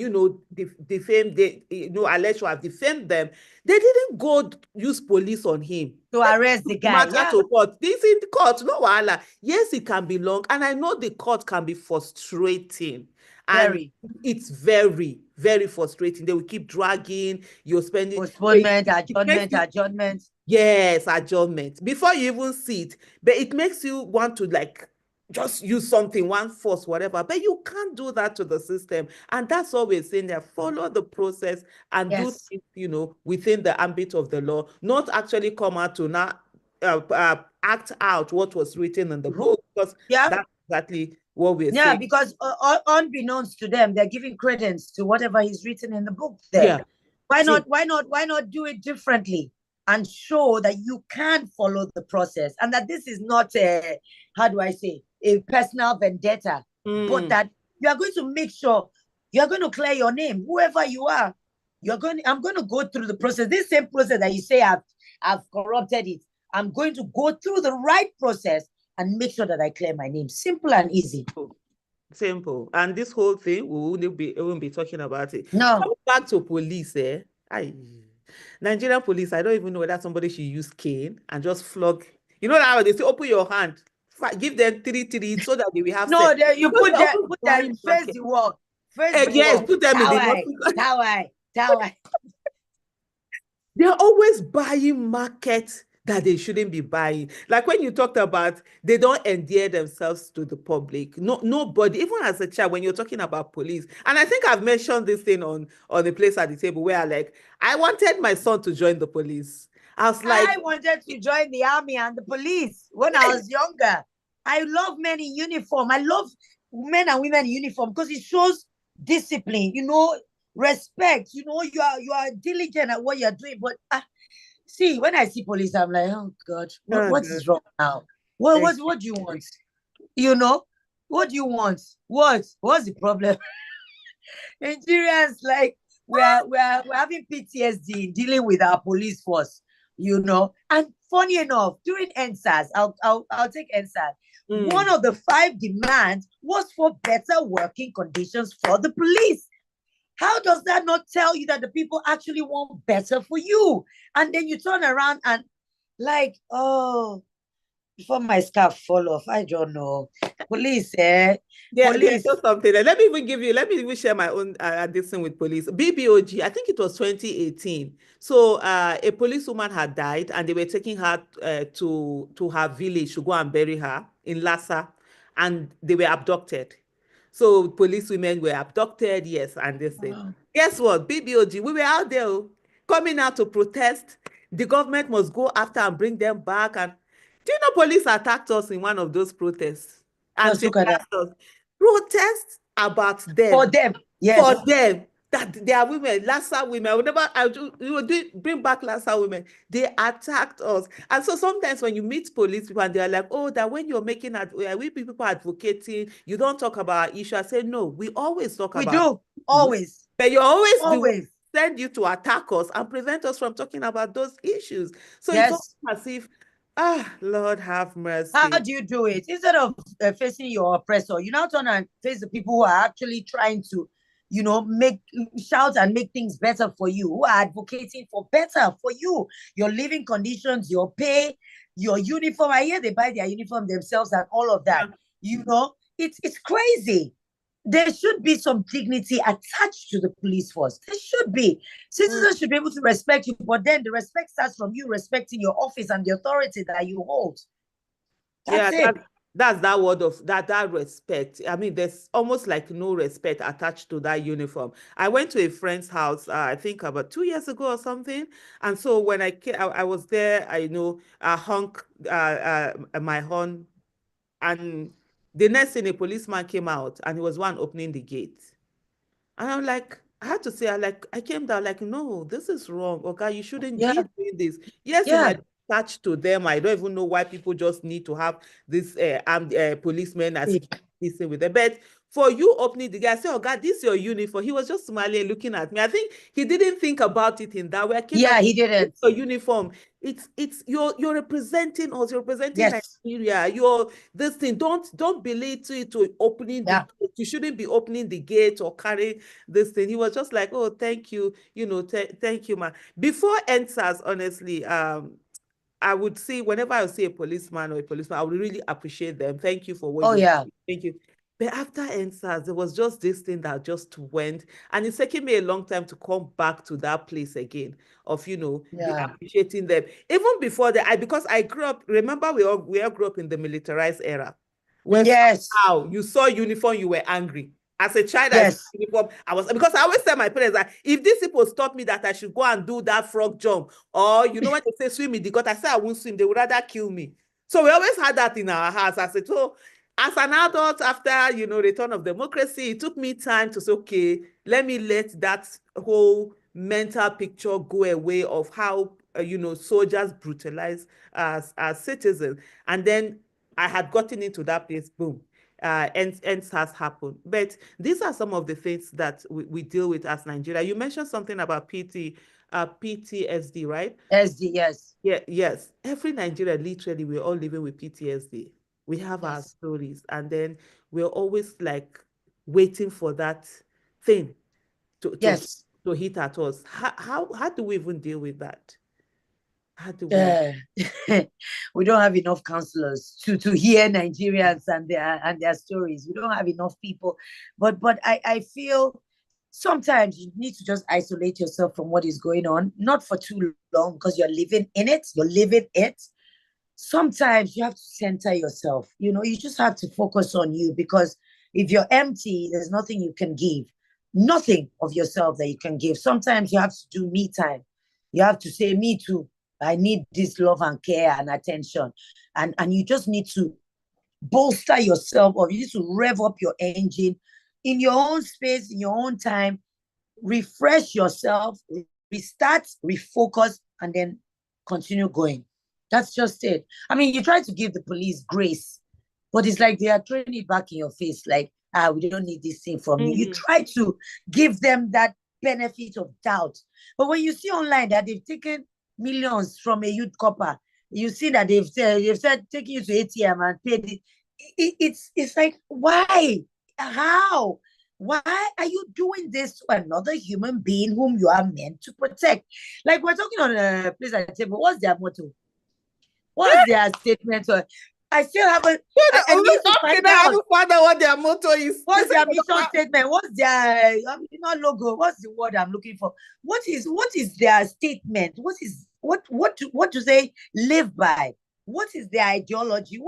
defamed, alleged to have defamed them. They didn't go use police on him. to They arrest took the the guy. matter Yeah, to court. This in the court, no wahala. Yes, it can be long, and I know the court can be frustrating. And very. it's very, very frustrating. They will keep dragging. You're spending. Postponement, It makes adjournment, you adjournment. Yes, adjournment. Before you even see it, but it makes you want to like just use something, one force, whatever. But you can't do that to the system. And that's all we're saying there. Follow the process and do Yes. things, within the ambit of the law, not actually come out to now act out what was written in the book, because Yeah. that's exactly what we're Yeah, saying. because unbeknownst to them, they're giving credence to whatever is written in the book there. Yeah, Why true. not? Why not? Why not do it differently and show that you can follow the process and that this is not a, how do I say, a personal vendetta, but Mm. that you are going to make sure you are going to clear your name, whoever you are. I'm going to go through the process. This same process that you say I've corrupted it. I'm going to go through the right process and make sure that I clear my name. Simple and easy. Simple. And this whole thing, we won't be talking about it. No, Coming back to police, Nigerian police, I don't even know whether somebody should use cane and just flog. You know that they say, open your hand, give them three, so that they will have no, sex. you Because put they're that, always put that buying face market. the wall, face the Yes, wall. put them in the Tawai, hospital. tawai, tawai. They're always buying markets that they shouldn't be buying. Like when you talked about they don't endear themselves to the public. No, nobody, even as a child, when you're talking about police, and I think I've mentioned this thing on the place at the table where I wanted my son to join the police. I was like, I wanted to join the army and the police when I was younger. I love men in uniform. I love men and women in uniform because it shows discipline, respect. You are diligent at what you're doing. But see, when I see police, I'm like, oh God, oh, what God. is wrong now? What do you want? You know, what do you want? What's the problem? Nigerians, like, we're having PTSD in dealing with our police force. And funny enough, during NSAS, I'll take NSAS. One Mm. of the 5 demands was for better working conditions for the police. How does that not tell you that the people actually want better for you? And then you turn around and like, oh, before my scarf fall off, I don't know. Police, There's police. just something. Let me even share my own this thing with police. BBOG, I think it was 2018. So a policewoman had died and they were taking her to her village to go and bury her in Lhasa, and they were abducted. So police women were abducted, yes, and this thing. Guess what? BBOG, we were out there coming out to protest. The government must go after and bring them back. And do you know police attacked us in one of those protests and Just tear look at that. gassed us? Protest about For them, them, for yes. them, that they are women, Lassa women. I would never, we will bring back Lassa women. They attacked us. And so sometimes when you meet police people and they're like, oh, that when you're we people advocating, you don't talk about our issue. I say, no, we always talk We about do. issues, Always. but you're always the one Always. send you to attack us and prevent us from talking about those issues. So it's almost Yes. as if, Lord have How mercy. do you do it? Instead of facing your oppressor, you now turn and face the people who are actually trying to, make shout and make things better for you, who are advocating for better for you, your living conditions, your pay, your uniform. I hear they buy their uniform themselves and all of that. Yeah. It's crazy. There should be some dignity attached to the police force. There should be. Mm. Citizens should be able to respect you, but then the respect starts from you respecting your office and the authority that you hold. Yeah, That's it. that's that word of that respect. I mean, there's almost like no respect attached to that uniform. I went to a friend's house, I think about 2 years ago or something, and so when I was there. I honk my horn, and the next thing a policeman came out, and he was one opening the gate. And I'm like, I had to say, I came down like, no, this is wrong. Okay, you shouldn't Yeah, be doing this. Yes, you yeah. might attach to them. I don't even know why people just need to have this armed policemen as if this thing with them. But for you opening the gate, I said, oh God, this is your uniform. He was just smiling, looking at me. I think he didn't think about it in that way. I came Yeah, back, he didn't. your uniform. It's you're representing us, you're representing Yes. Nigeria. You're this thing. Don't belittle it to opening the Yeah. gate. You shouldn't be opening the gate or carrying this thing. He was just like, oh, thank you, thank you, man. Before NSAS, honestly, I would see whenever I see a policeman or a policeman, I would really appreciate them. Thank you for what Oh, you yeah. do. Thank you. But after NSAS, there was just this thing that just went, and it's taking me a long time to come back to that place again of, be Yeah. appreciating them. Even before that, because I grew up, remember we all grew up in the militarized era, where Yes. somehow you saw uniform, you were angry. As a child, I saw Yes. uniform, because I always tell my parents that if these people stop me, that I should go and do that frog jump, or when they say swim in the gutter, I say I won't swim, they would rather kill me. So we always had that in our house. I said, so as an adult, after return of democracy, it took me time to say, okay, let me let that whole mental picture go away of how soldiers brutalize as citizens. And then I had gotten into that place, boom. Ends has happened. But these are some of the things that we deal with as Nigeria. You mentioned something about PTSD, right? SD, yes. Yeah, yes. Every Nigerian, literally, we're all living with PTSD. We have our Yes. stories, and then we're always like waiting for that thing to to Yes. to hit at us. How do we even deal with that? How do we? Uh, we don't have enough counselors to hear Nigerians and their stories. We don't have enough people. But I feel sometimes you need to just isolate yourself from what is going on, not for too long, because you're living in it, you're living it. Sometimes you have to center yourself. You just have to focus on you, because if you're empty, there's nothing you can give, nothing of yourself that you can give. Sometimes you have to do me time. You have to say, me too. I need this love and care and attention. And you just need to bolster yourself, or you need to rev up your engine in your own space, in your own time, refresh yourself, restart, refocus, and then continue going. That's just it. I mean, you try to give the police grace, but it's like they are throwing it back in your face, like, we don't need this thing from you. You try to give them that benefit of doubt. But when you see online that they've taken millions from a youth copper, you see that they've said taking you to ATM and paid it. It's like, why? How? Why are you doing this to another human being whom you are meant to protect? Like, we're talking on a place at the table. What's their motto? What's their statement? I still haven't. I need to find I out. haven't found out what their motto is. What's their mission statement? What's their not logo? What's the word I'm looking for? What is their statement? What do they live by? What is their ideology?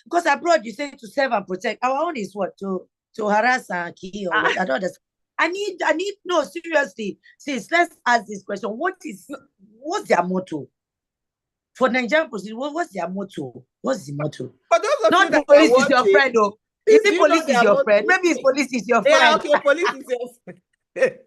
Because abroad you say to serve and protect. Our own is what? To harass and kill, or what? I don't understand. I need no, seriously. Sis, let's ask this question. What's their motto? For Nigerian police, what's their motto? What's the motto? For those of Not you that are police is your watching, friend, though. please, Is it do you know police is their your motto? friend? Maybe it's police is your Yeah, friend. okay, police is your friend.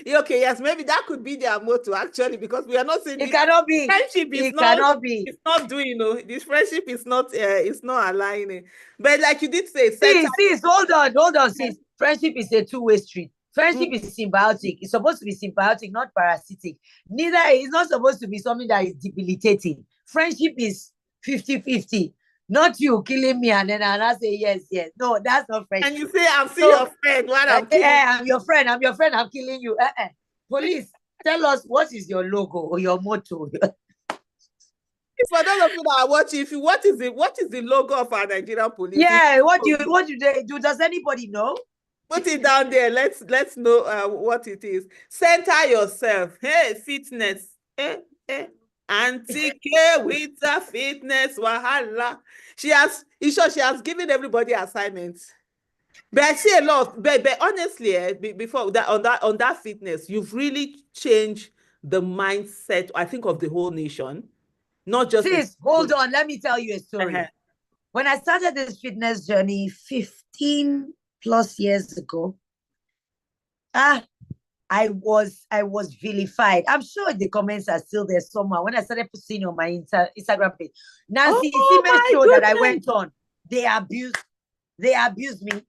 Okay, yes, maybe that could be their motto, actually, because we are not seeing It this. cannot be. Friendship is It cannot be. it's not doing, this friendship is not, it's not aligning. But like you did say, Sis, hold on, sis. Friendship is a two-way street. Friendship is symbiotic. It's supposed to be symbiotic, not parasitic. It's not supposed to be something that is debilitating. Friendship is 50-50. Not you killing me and then I'll say yes. No, that's not friendship. And you say, I'm still your friend while I'm killing you. I'm your friend, I'm killing you. Police, tell us, what is your logo or your motto? For those of you that are watching, what is the logo of our Nigerian police? Yeah, what do they do? Does anybody know? Put it down there. Let's know what it is. Center yourself. Hey, fitness. Auntie K with the fitness wahala. She has given everybody assignments. But I see a lot. But honestly, before that on that fitness, you've really changed the mindset, I think, of the whole nation. Not just Sis, hold on. Let me tell you a story. When I started this fitness journey 15 plus years ago, I was vilified. I'm sure the comments are still there somewhere. When I started posting on my Instagram page, Nancy Siemens show that I went on, they abused me.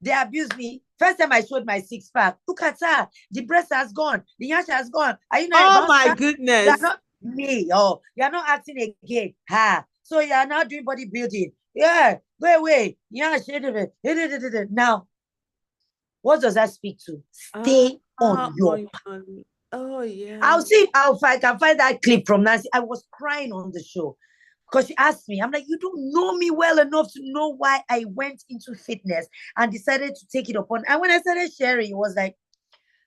They abuse me. First time I showed my six-pack. Look at her. The breast has gone. The yash has gone. Are you not a Oh my bastard? You are goodness. not me. Oh, you are not acting again. Ha. So you are now doing bodybuilding. Yeah. Go away. Yeah. Now, what does that speak to? Stay on your path. Oh, I'll yeah. see if I can find that clip from Nancy. I was crying on the show because she asked me, I'm like, you don't know me well enough to know why I went into fitness and decided to take it upon. And when I started sharing, it was like,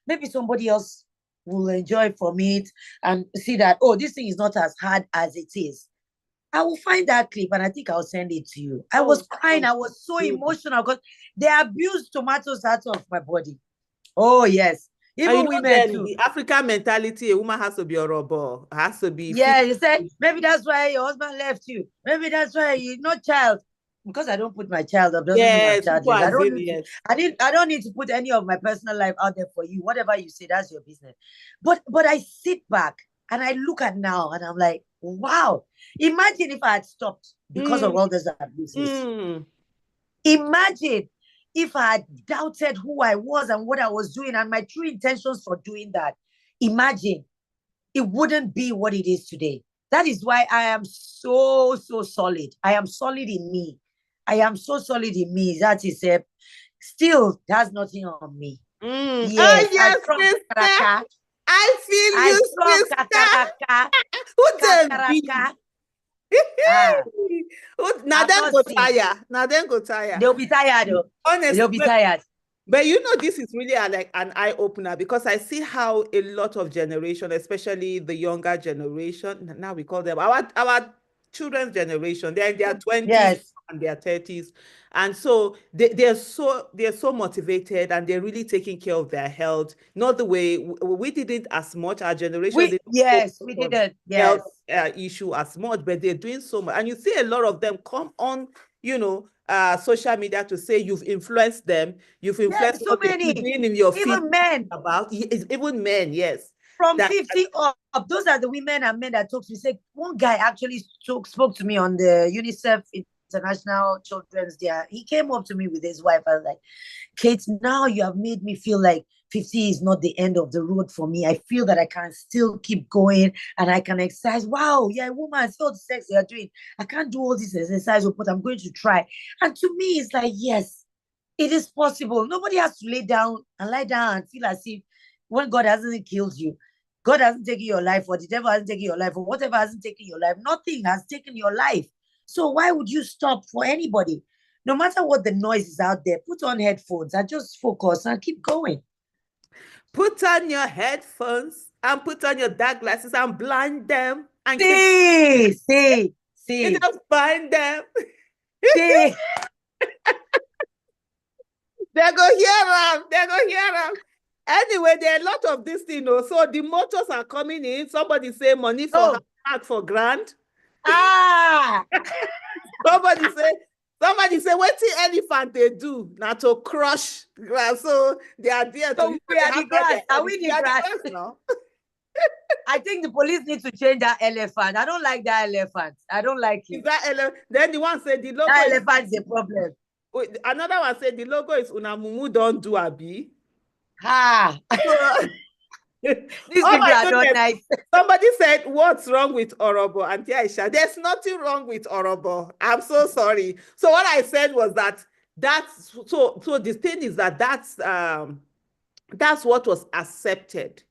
maybe somebody else will enjoy from it and see that, oh, this thing is not as hard as it is. I will find that clip and I think I'll send it to you. I was crying. I was so emotional because they abused tomatoes out of my body. Oh, yes. And Even you know, women then too. the African mentality, a woman has to be a robber, has to be fit. Yeah, you said maybe that's why your husband left you. Maybe that's why you're not child. Because I don't put my child up doesn't mean I'm Yes, people childless. are I don't saying need to. yes. I don't need to put any of my personal life out there for you. Whatever you say, that's your business. But I sit back and I look at now and I'm like, wow. Imagine if I had stopped because of Mm, all these abuses. mm. Imagine if I had doubted who I was and what I was doing and my true intentions for doing that. Imagine it wouldn't be what it is today. That is why I am so solid. I am solid in me. I am so solid in me. That is still has nothing on me. Oh, Yes, I yes, strong sister. kakaraka. I feel I you, strong sister. kakaraka. Who them be? Kakaraka. Ah, Now I'm them not go sick. tire. Now them go tire. They'll be tired though. Honestly, They'll be tired. but you know, this is really like an eye opener because I see how a lot of generation, especially the younger generation, now we call them our children's generation, they're in their 20s Yes. and their 30s. And so they're so motivated and they're really taking care of their health. Not the way we didn't as much, our generation didn't Yes, focus we on didn't. health Yes. issue as much, but they're doing so much. And you see a lot of them come on, social media to say you've influenced them, you've influenced Yes, so what they're many. doing in your feed Even men. about, even men, yes. From That 50 up, those are the women and men that talk to me. Say, one guy actually spoke to me on the UNICEF International Children's Day. He came up to me with his wife. I was like, Kate, now you have made me feel like 50 is not the end of the road for me. I feel that I can still keep going and I can exercise. Wow, you're a woman. See all the sex you're doing. I can't do all this exercise, but I'm going to try. And to me, it's like, yes, it is possible. Nobody has to lay down and lie down and feel as if when God hasn't killed you, God hasn't taken your life, or the devil hasn't taken your life, or whatever hasn't taken your life. Nothing has taken your life. So why would you stop for anybody? No matter what the noise is out there, put on headphones and just focus and keep going. put on your headphones and put on your dark glasses and blind them and keep you See. just blind them. See. They go hear them. They go hear them. Anyway, there are a lot of this thing. So the motors are coming in. Somebody say money for Oh. heart for grand. Ah. Somebody say, what the elephant they do now to crush grass. So they are there to So we are they the have that grass. Are we we the are the grass? grass now. I think the police need to change that elephant. I don't like that elephant. I don't like it. Is that then the one said the logo That is elephant is a problem. another one said the logo is Unamumu don't do abi. Ah. So, These oh people my are not goodness. nice. Somebody said, what's wrong with Orobo? Auntie Aisha, there's nothing wrong with Orobo. I'm so sorry. So what I said was that's so the thing is that's what was accepted.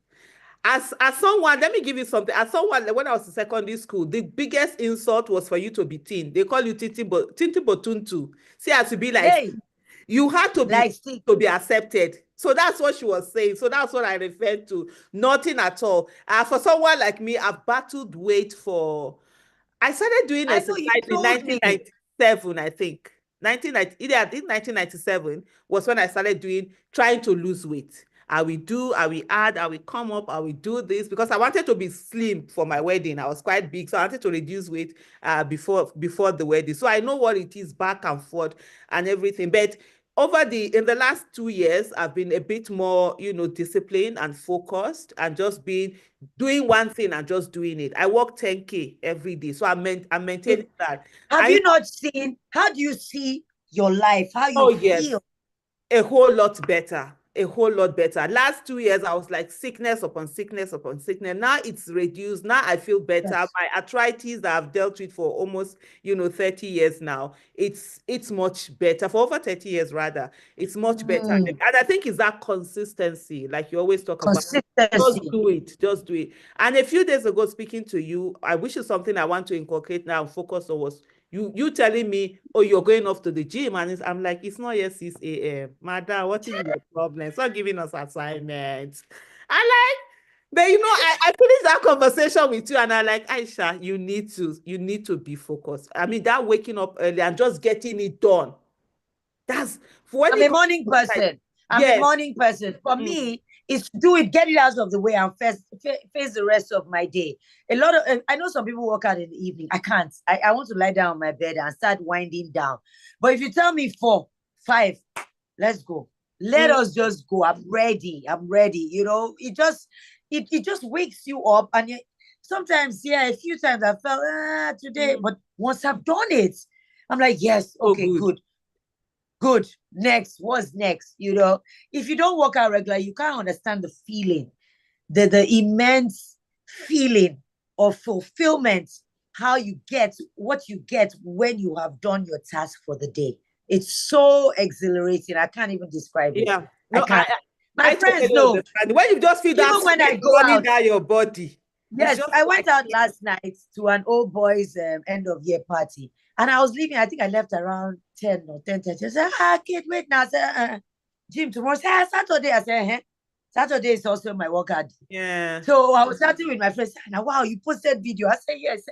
As someone, let me give you something. As someone, when I was in secondary school, the biggest insult was for you to be thin. They call you tintin botuntu. See, as to be like Hey, you had to be like stick. to be accepted. So that's what she was saying. So that's what I referred to. Nothing at all. For someone like me, I've battled weight for. I started doing I know exercise you in told me. 1997, I think. 1990, either I think 1997 was when I started trying to lose weight. I will do, I will add, I will come up, I will do this because I wanted to be slim for my wedding. I was quite big, so I wanted to reduce weight before the wedding. So I know what it is back and forth and everything. But in the last 2 years, I've been a bit more, disciplined and focused and just doing one thing and just doing it. I walk 10K every day. So I'm maintaining that. Have I you not seen? How do you see your life? How Oh you yes. feel? A whole lot better. A whole lot better. Last 2 years, I was like sickness upon sickness upon sickness. Now it's reduced. Now I feel better. Yes. My arthritis that I've dealt with for almost, 30 years now, it's much better. For over 30 years, rather, it's much better. Mm. And I think it's that consistency, like you always talk about. Just Consistency. do it. Just do it. And a few days ago, speaking to you, I wish it's something I want to inculcate now and focus on was you telling me, oh, you're going off to the gym, and I'm like, it's not yet 6 a.m. Madam, what is your problem? Stop giving us assignments. I like, but I finished that conversation with you, and I like, Aisha, you need to be focused. I mean, that waking up early and just getting it done. That's when I'm it a comes morning to like, person. I'm a yes. morning person. For Mm. me, it's do it, get it out of the way, and face the rest of my day. A lot of I know some people work out in the evening. I can't. I want to lie down on my bed and start winding down. But if you tell me 4, 5, let's go. Let Mm. us just go. I'm ready. I'm ready. It just wakes you up, and sometimes, yeah, a few times I felt today, but once I've done it, I'm like, yes, Oh, okay, good. good. Next, what's next? If you don't work out regular, you can't understand the feeling, the immense feeling of fulfillment, how you get what you get when you have done your task for the day. It's so exhilarating. I can't even describe it. Yeah. I No, can't. My I friends totally know, understand. When you just feel that even when I sweat go running out. down your body, it's Yes, just I went like, out last night to an old boys end of year party, and I was leaving. I think I left around 10 or 10:30. I said, kid, wait now. I said, Jim, tomorrow. I said, Saturday. I said, Saturday is also my workout day. yeah. So I was chatting with my friends. Now, wow, you posted video. I said, yes.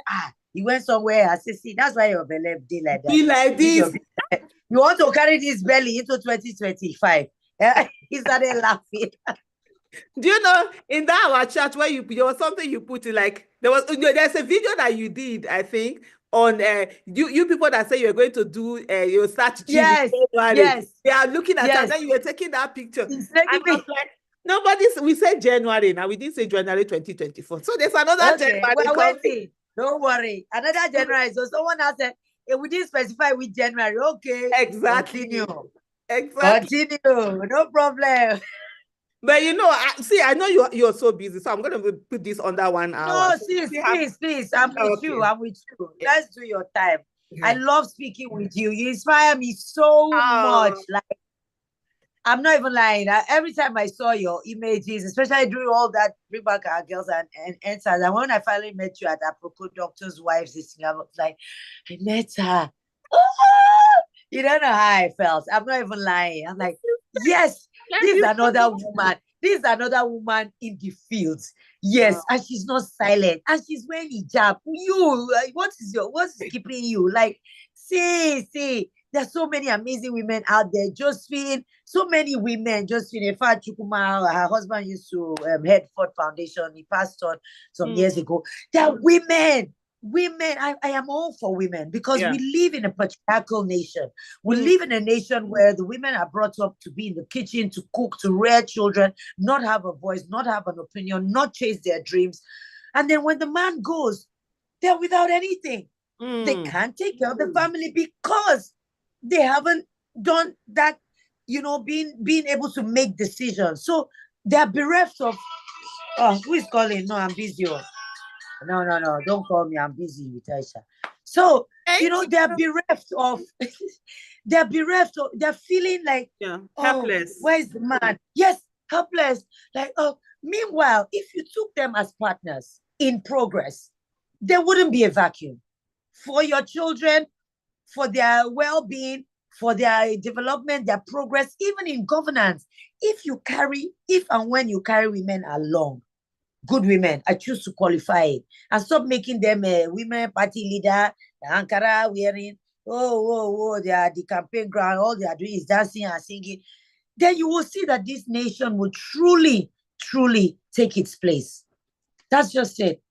You went somewhere. I said, see, that's why your belly day like that. Be like This this. you want to carry this belly into 2025. He started laughing. Do you know in that our chat where there was something you put in, like there's a video that you did, I think, on you people that say you're going to do you start gym in Yes, January. yes, They are looking at that, yes. then you were taking that picture. He's And making I was me. like, we said January now, we didn't say January 2024. So there's another Okay, January well, coming. waiting. Don't worry. Another January. So someone else said, we didn't specify which January. Okay, Exactly. continue. Exactly. Continue. No problem. But I know you're so busy, so I'm going to put this under 1 hour. No, So sis, we have, please. I'm with you. okay. I'm with you. Let's do your time. I Yeah. love speaking with you. You inspire me so much. Oh, Like, I'm not even lying. Every time I saw your images, especially during all that Bring Back Our Girls and answers, and when I finally met you at Apropos Doctor's Wives, this thing, I was like, I met her. Oh! You don't know how I felt. I'm not even lying. I'm like, yes, let this is me another woman. This is another woman in the fields. Yes, wow. and she's not silent, and she's wearing hijab. What is keeping you? Like, see, there's so many amazing women out there. Josephine, so many women. Josephine, in fact, Chukuma, her husband used to head Ford Foundation. He passed on some Mm, years ago. There are women. I am all for women because yeah. we live in a patriarchal nation. We Mm, live in a nation where the women are brought up to be in the kitchen, to cook, to rear children, not have a voice, not have an opinion, not chase their dreams. And then when the man goes, they're without anything. They mm. can't take care of the family because they haven't done that, being able to make decisions. So they're bereft of, who is calling? No, I'm busy. No, don't call me. I'm busy with Aisha. So, Thank you. they're bereft of, they're feeling like, Yeah, oh, helpless. where's the man? Yes, helpless. Like, oh, meanwhile, if you took them as partners in progress, there wouldn't be a vacuum for your children, for their well-being, for their development, their progress, even in governance. If and when you carry women along, good women, I choose to qualify it, and stop making them a women party leader, the Ankara wearing, they are the campaign ground, all they are doing is dancing and singing. Then you will see that this nation will truly, truly take its place. That's just it.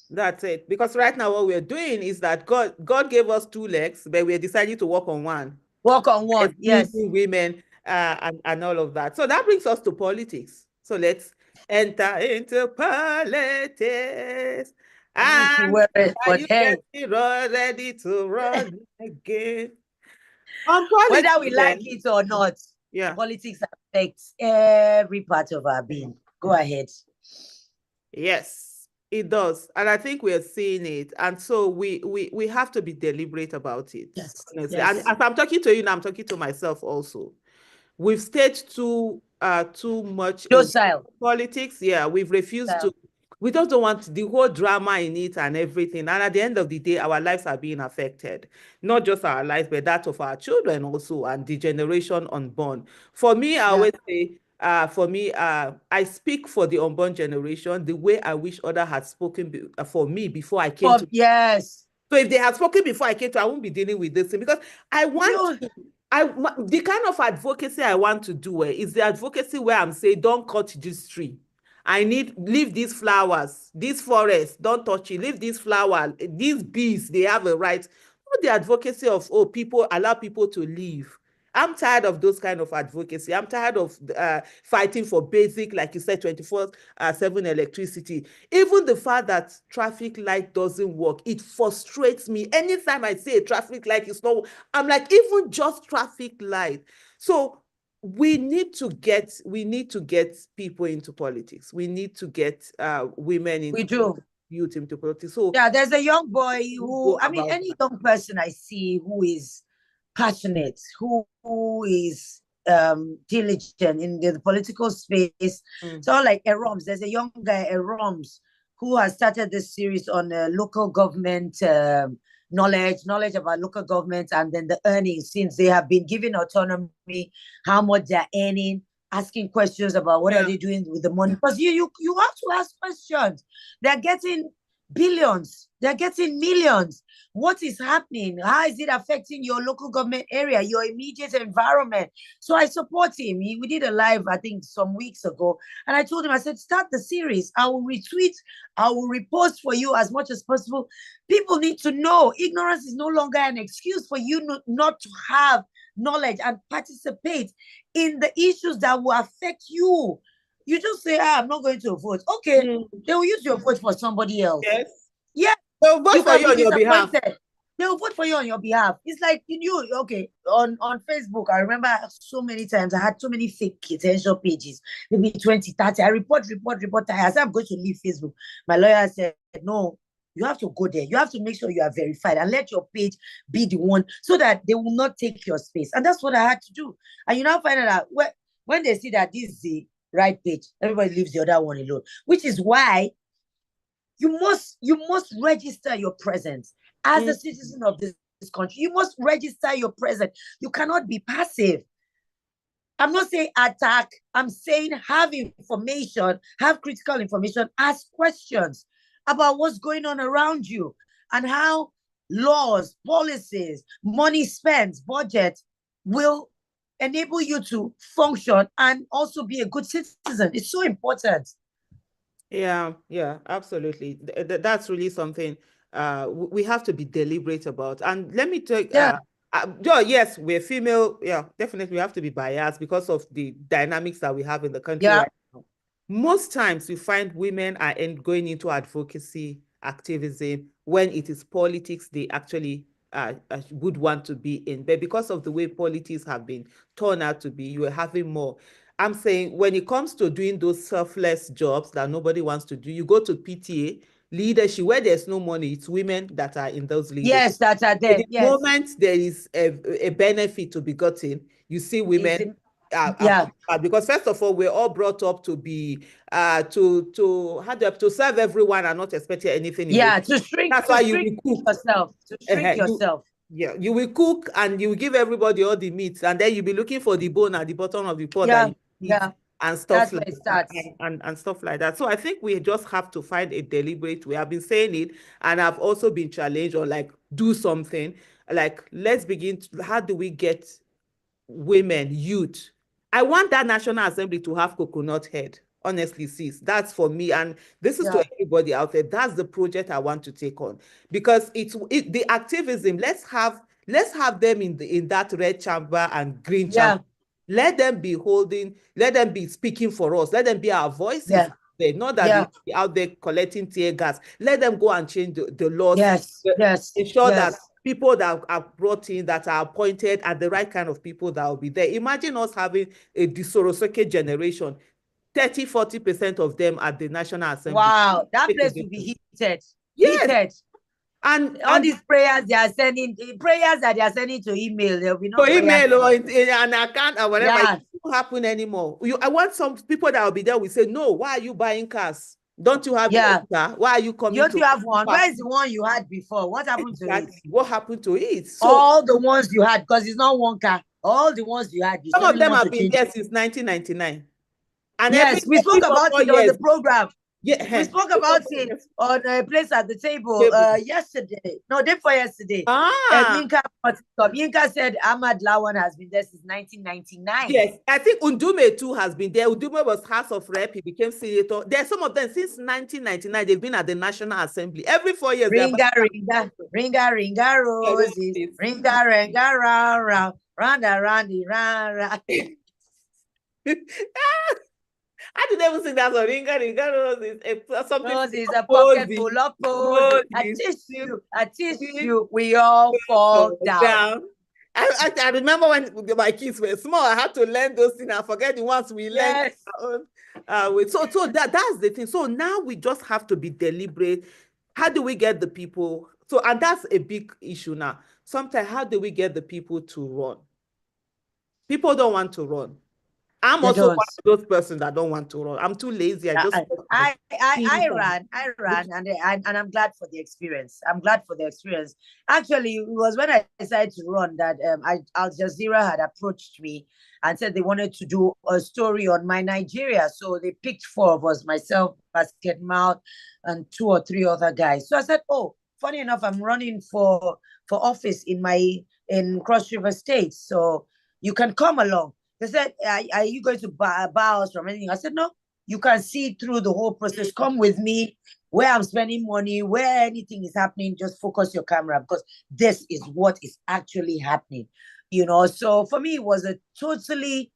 That's it. Because right now what we're doing is that God gave us two legs, but we're deciding to work on one. Work on one, yes. Excluding women and all of that. So that brings us to politics. So let's enter into politics. Thank you, And Word, are but you hey, ready to run again? On Whether politics, we like it or not, yeah. politics affects every part of our being. Go ahead. Yes, it does. And I think we're seeing it. And so we have to be deliberate about it, Yes. honestly. And Yes. as I'm talking to you now, I'm talking to myself also. We've stayed too much in Docile. politics. Yeah, we've refused Docile. to. We just don't want the whole drama in it and everything. And at the end of the day, our lives are being affected. Not just our lives, but that of our children also and the generation unborn. For me, I Yeah. always say, I speak for the unborn generation the way I wish others had spoken for me before I came to. Yes. So if they had spoken before I came to, I won't be dealing with this thing because I want You to, the kind of advocacy I want to do is the advocacy where I'm saying, don't cut this tree. Leave these flowers, this forest, don't touch it, leave these flowers, these bees, they have a right. Not the advocacy of, oh, people, allow people to live. I'm tired of those kind of advocacy. I'm tired of fighting for basic, like you said, 24/7 electricity. Even the fact that traffic light doesn't work, it frustrates me. Anytime I see a traffic light is not, I'm like, even just traffic light. So we need to get people into politics. We need to get women we into do. youth into politics. So Yeah, there's a young boy who, go I mean, about any that. young person I see who is passionate, who is diligent in the political space. Mm. So like Eroms, there's a young guy, Eroms, who has started this series on local government knowledge about local government and then the earnings since they have been given autonomy, how much they're earning, asking questions about what are Yeah. they doing with the money. Because you have to ask questions. They're getting billions, they're getting millions. What is happening? How is it affecting your local government area, your immediate environment? So I support him. We did a live, I think, some weeks ago. And I told him, I said, start the series. I will retweet, I will repost for you as much as possible. People need to know ignorance is no longer an excuse for you not to have knowledge and participate in the issues that will affect you. You just say, I'm not going to vote. Okay, they will use your vote for somebody else. Yes. Yeah, They'll vote you for can you be on your behalf. disappointed. They will vote for you on your behalf. It's like okay, on Facebook, I remember so many times I had so many fake attention pages, maybe 20, 30. I report. I said, I'm going to leave Facebook. My lawyer said, no, you have to go there. You have to make sure you are verified and let your page be the one so that they will not take your space. And that's what I had to do. And you now find out that when they see that this is the right page, everybody leaves the other one alone, which is why you must register your presence as a citizen of this country. You must register your presence. You cannot be passive. I'm not saying attack. I'm saying have information, have critical information, ask questions about what's going on around you and how laws, policies, money spent, budget will enable you to function and also be a good citizen. It's so important. Yeah, absolutely. That's really something we have to be deliberate about. And let me take yes, we're female. Yeah, definitely we have to be biased because of the dynamics that we have in the country right now. Most times you find women are going into advocacy activism when it is politics they actually would want to be in. But because of the way politics have been turned out to be, you are having more. I'm saying when it comes to doing those selfless jobs that nobody wants to do, you go to PTA, leadership, where there's no money, it's women that are in those leadership. Yes, that are there. The Yes. moment there is a benefit to be gotten, you see women because first of all, we're all brought up to be to serve everyone and not expecting anything in return. To shrink. That's why you shrink will cook yourself. To shrink yourself. You will cook and you will give everybody all the meat, and then you'll be looking for the bone at the bottom of the pot that you eat and stuff like that, and stuff like that. So I think we just have to find a deliberate way. I've been saying it, and I've also been challenged on like do something. Like let's begin. How do we get women, youth? I want that National Assembly to have coconut head. Honestly, sis, that's for me, and this is to everybody out there. That's the project I want to take on because it's the activism. Let's have them in that red chamber and green chamber. Let them be speaking for us. Let them be our voices. There, not that they out there collecting tear gas. Let them go and change the laws. Ensure that people that are brought in, that are appointed, and the right kind of people that will be there. Imagine us having a Disorosoke generation, 30-40% of them at the National Assembly. Wow, that place will be heated. Yes. Heated. And All these prayers they are sending, prayers that they are sending to email, there will be no for prayers. email or in an account or whatever, Yeah. it won't happen anymore. I want some people that will be there will say, no, why are you buying cars? Don't you have a car? Why are you coming Don't to you have one? Where is the one you had before? What happened to it? What happened to it? So all the ones you had, because it's not one car, all the ones you had, you some of suddenly them want have to been change. there since 1999. And Yes, we spoke about it on years, the program. yeah, We spoke about it on a place at the table yesterday. No, day before yesterday. Yinka said Ahmad Lawan has been there since 1999. Yes, I think Undume too has been there. Undume was House of Rep. He became senator. There are some of them since 1999. They've been at the National Assembly. Every 4 years. Ringa, roses. Ringa, round, round, round. I didn't even sing that song. Ringa roses. Something. Roses, a pocket full of posies. I teach you. We all fall down. I remember when my kids were small, I had to learn those things. I forget the ones we learned. So that's the thing. So now we just have to be deliberate. How do we get the people? So, and that's a big issue now. Sometimes, how do we get the people to run? People don't want to run. I'm also one of those persons that don't want to run. I'm too lazy. I ran, and I'm glad for the experience. I'm glad for the experience. Actually, it was when I decided to run that Al Jazeera had approached me and said they wanted to do a story on my Nigeria. So they picked 4 of us, myself, Basket Mouth, and 2 or 3 other guys. So I said, oh, funny enough, I'm running for office in Cross River State. So you can come along. They said, are you going to buy us from anything? I said, no, you can see through the whole process. Come with me where I'm spending money, where anything is happening, just focus your camera because this is what is actually happening. So for me, it was a totally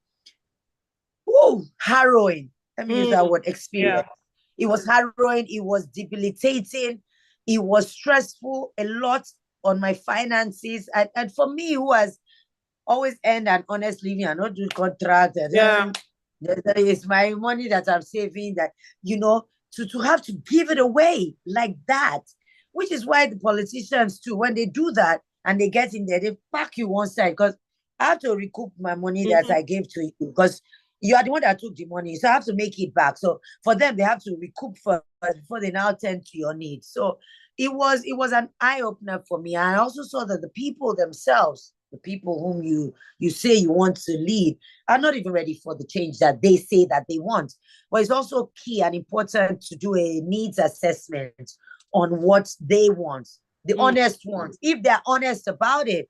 harrowing, let me use that word, experience. Yeah. It was harrowing. It was debilitating. It was stressful, a lot on my finances. And for me, who has always earn an honest living and not do contract. It's my money that I'm saving that, to have to give it away like that, which is why the politicians too, when they do that and they get in there, they pack you one side because I have to recoup my money that I gave to you because you are the one that took the money. So I have to make it back. So for them, they have to recoup first before they now tend to your needs. So it was an eye-opener for me. I also saw that the people themselves, the people whom you say you want to lead, are not even ready for the change that they say that they want. But it's also key and important to do a needs assessment on what they want, the honest ones, if they're honest about it.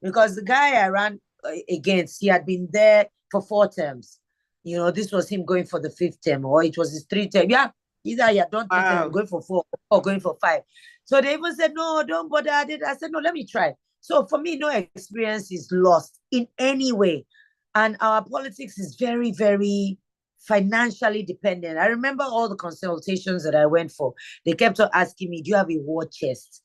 Because the guy I ran against, he had been there for 4 terms. This was him going for the 5th term, or it was his 3rd term. Yeah, either he had done 3 terms, going for 4, or going for 5. So they even said, no, don't bother. I said, no, let me try. So for me, no experience is lost in any way. And our politics is very, very financially dependent. I remember all the consultations that I went for. They kept on asking me, do you have a war chest?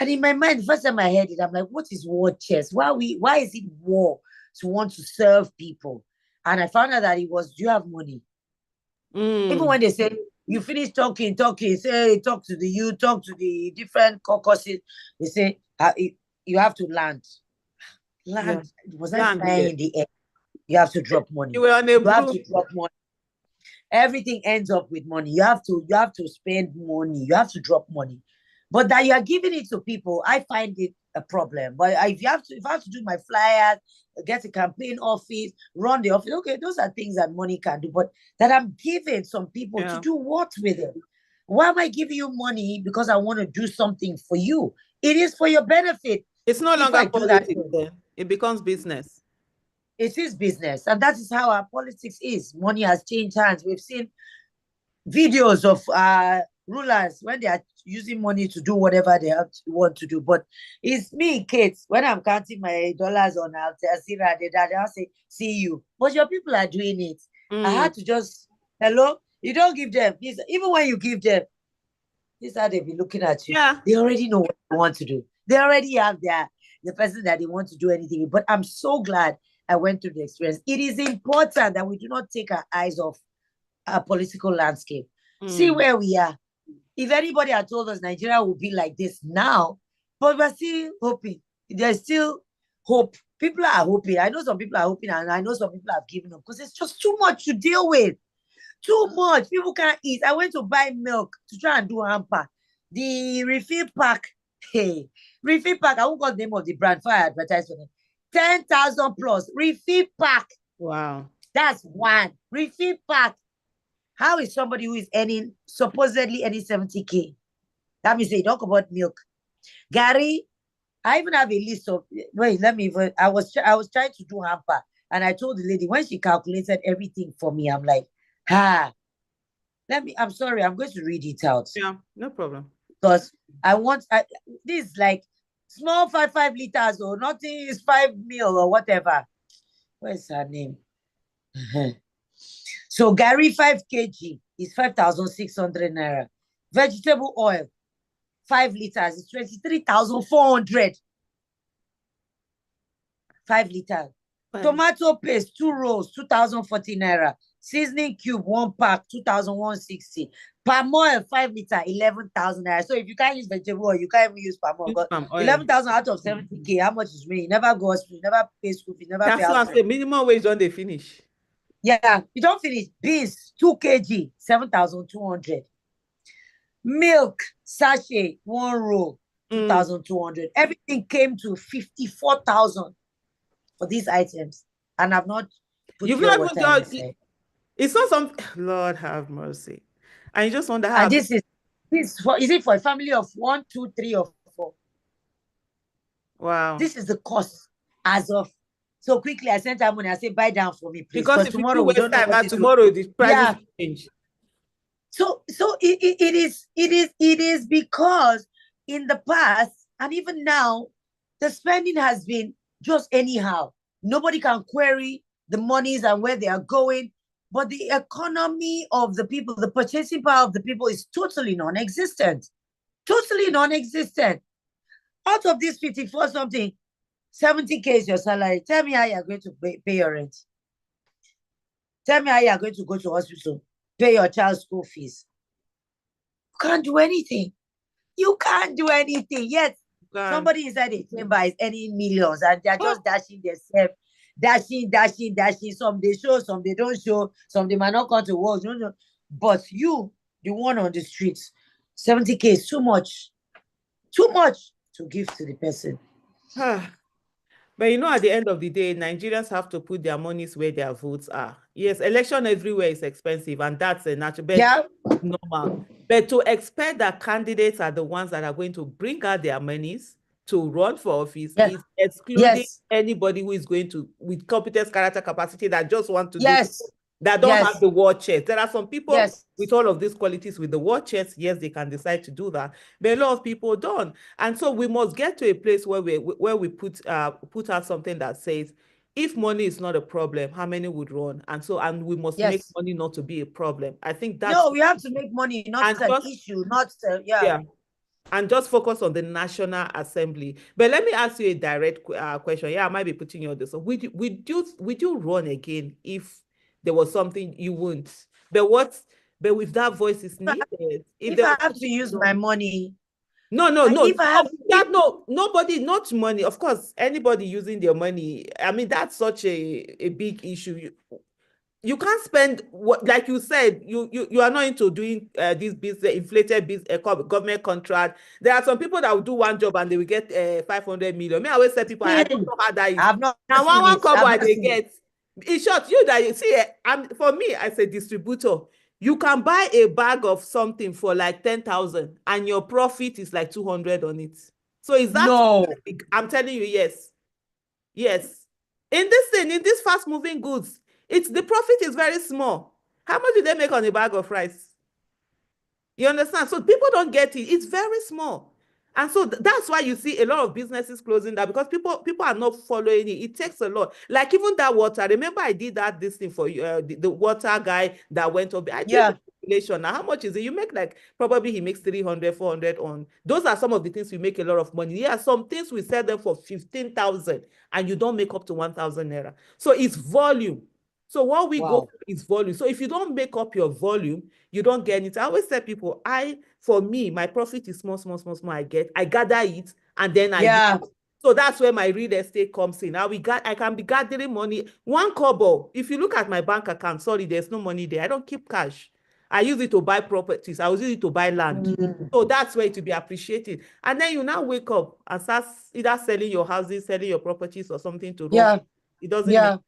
And in my mind, the first time I heard it, I'm like, what is war chest? Why is it war to want to serve people? And I found out that it was, do you have money? Even when they say, you finish talking, say, talk to the youth, talk to the different caucuses, they say, you have to land. Yeah. Was I flying in the air? You have to drop money. You have to drop money. Everything ends up with money. You have to spend money. You have to drop money. But that you are giving it to people, I find it a problem. But if I have to do my flyers, get a campaign office, run the office, okay, those are things that money can do. But that I'm giving some people to do what with it? Why am I giving you money because I want to do something for you? It is for your benefit. It's no longer politics then. It becomes business. It is business. And that is how our politics is. Money has changed hands. We've seen videos of rulers when they are using money to do whatever they want to do. But it's me, Kate, when I'm counting my dollars on Al Jazeera, I'll say, see you. But your people are doing it. I had to just, hello? You don't give them. Even when you give them, this is how they be looking at you. Yeah. They already know what they want to do. They already have the person that they want to do anything with. But I'm so glad I went through the experience. It is important that we do not take our eyes off our political landscape. See where we are. If anybody had told us Nigeria would be like this now, but we're still hoping. There's still hope. People are hoping. I know some people are hoping, and I know some people have given up because it's just too much to deal with. Too much. People can't eat. I went to buy milk to try and do hamper. The refill pack, hey, refill pack, I won't got the name of the brand for advertisement. 10,000 plus refill pack. Wow. That's one. Refill pack. How is somebody who is earning, supposedly earning 70K? That means they talk about milk. Gary, I even have a list of, wait, let me, I was trying to do hamper. And I told the lady, when she calculated everything for me, I'm like, I'm sorry, I'm going to read it out. Yeah, no problem. Because this is like small 5 liters or nothing is 5 mil or whatever. Where's her name? So Gary 5 kg is 5,600 naira. Vegetable oil 5 liters is 23,400. 5 liters. Tomato paste 2 rolls 2,040 naira. Seasoning cube 1 pack 2,160. Palm oil 5 liter 11,000 naira. So if you can't use vegetable oil, you can't even use palm oil. 11,000 out of 70K. How much is me? You never go hospital, you never pay school fee, never pay. That's what I say. Minimum wage don't they finish? Yeah, you don't finish. Beans 2 kg 7,200. Milk sachet 1 roll 2,200. Everything came to 54,000 for these items, and I've not put You've your not water even got. It's not something. Lord have mercy. I just wonder how. And this is it for a family of 1, 2, 3, or 4? Wow. This is the cost as of. So quickly, I sent her money. I said, buy down for me, please. Because if tomorrow we don't know what tomorrow the prices change. So it is because in the past and even now, the spending has been just anyhow. Nobody can query the monies and where they are going. But the economy of the people, the purchasing power of the people is totally non-existent. Totally non-existent. Out of this 54 something, 70K is your salary. Tell me how you're going to pay your rent. Tell me how you're going to go to hospital, pay your child's school fees. You can't do anything. You can't do anything. Yet, somebody inside the chamber is earning millions and they're just dashing themselves. Dashing. Some they show, some they don't show, some they might not come to work. No. But you, the one on the streets, 70K is too much. Too much to give to the person. But at the end of the day, Nigerians have to put their monies where their votes are. Yes, election everywhere is expensive, and that's a natural, but normal. But to expect that candidates are the ones that are going to bring out their monies to run for office is excluding anybody who is going to, with competence, character, capacity, that just want to do, that don't have the war chest. There are some people with all of these qualities with the war chest. Yes, they can decide to do that, but a lot of people don't. And so we must get to a place where we put out something that says, if money is not a problem, how many would run? And we must make money not to be a problem. I think that's we have to make money, not an issue, not and just focus on the National Assembly. But let me ask you a direct question. Yeah, I might be putting you on this. Would you run again if there was something you wouldn't? But with that voice is needed. If I have to use my money. No. Nobody, not money. Of course, anybody using their money. I mean, that's such a big issue. You can't spend like you said, you are not into doing this business, inflated government contract. There are some people that will do one job and they will get 500 million. Me, I always say people, I don't know how that is. I've not now one couple they get. In short, you see, for me as a distributor, you can buy a bag of something for like 10,000 and your profit is like 200 on it. So is that no? I'm telling you, yes. In this fast moving goods, the profit is very small. How much do they make on a bag of rice? You understand? So people don't get it. It's very small. And so that's why you see a lot of businesses closing down, because people are not following it. It takes a lot. Like even that water. Remember I did this thing for you, the water guy that went up. I did calculation. Now, how much is it? You make like, probably he makes 300, 400 on. Those are some of the things we make a lot of money. Yeah, some things we sell them for 15,000 and you don't make up to 1,000 naira. So it's volume. So what we go for is volume. So if you don't make up your volume, you don't get it. I always tell people, for me, my profit is small, small, small, small. I gather it and then I use it. So that's where my real estate comes in. I can be gathering money. 1 kobo. If you look at my bank account, sorry, there's no money there. I don't keep cash. I use it to buy properties. I use it to buy land. So that's where it will be appreciated. And then you now wake up and start either selling your houses, selling your properties or something to run. It doesn't make.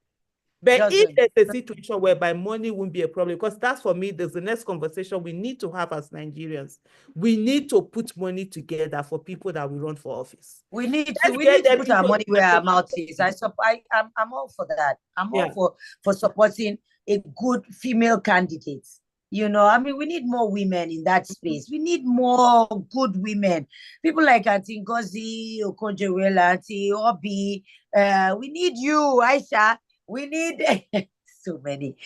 But if there's a situation whereby money won't be a problem, because that's for me, there's the next conversation we need to have as Nigerians. We need to put money together for people that will run for office. We need to put our money where our mouth is. I'm all for that. I'm all for supporting a good female candidate. You know, I mean, we need more women in that space. We need more good women. People like Auntie Ngozi, Okonjo-Iweala, Auntie Obi. We need you, Aisha. We need so many.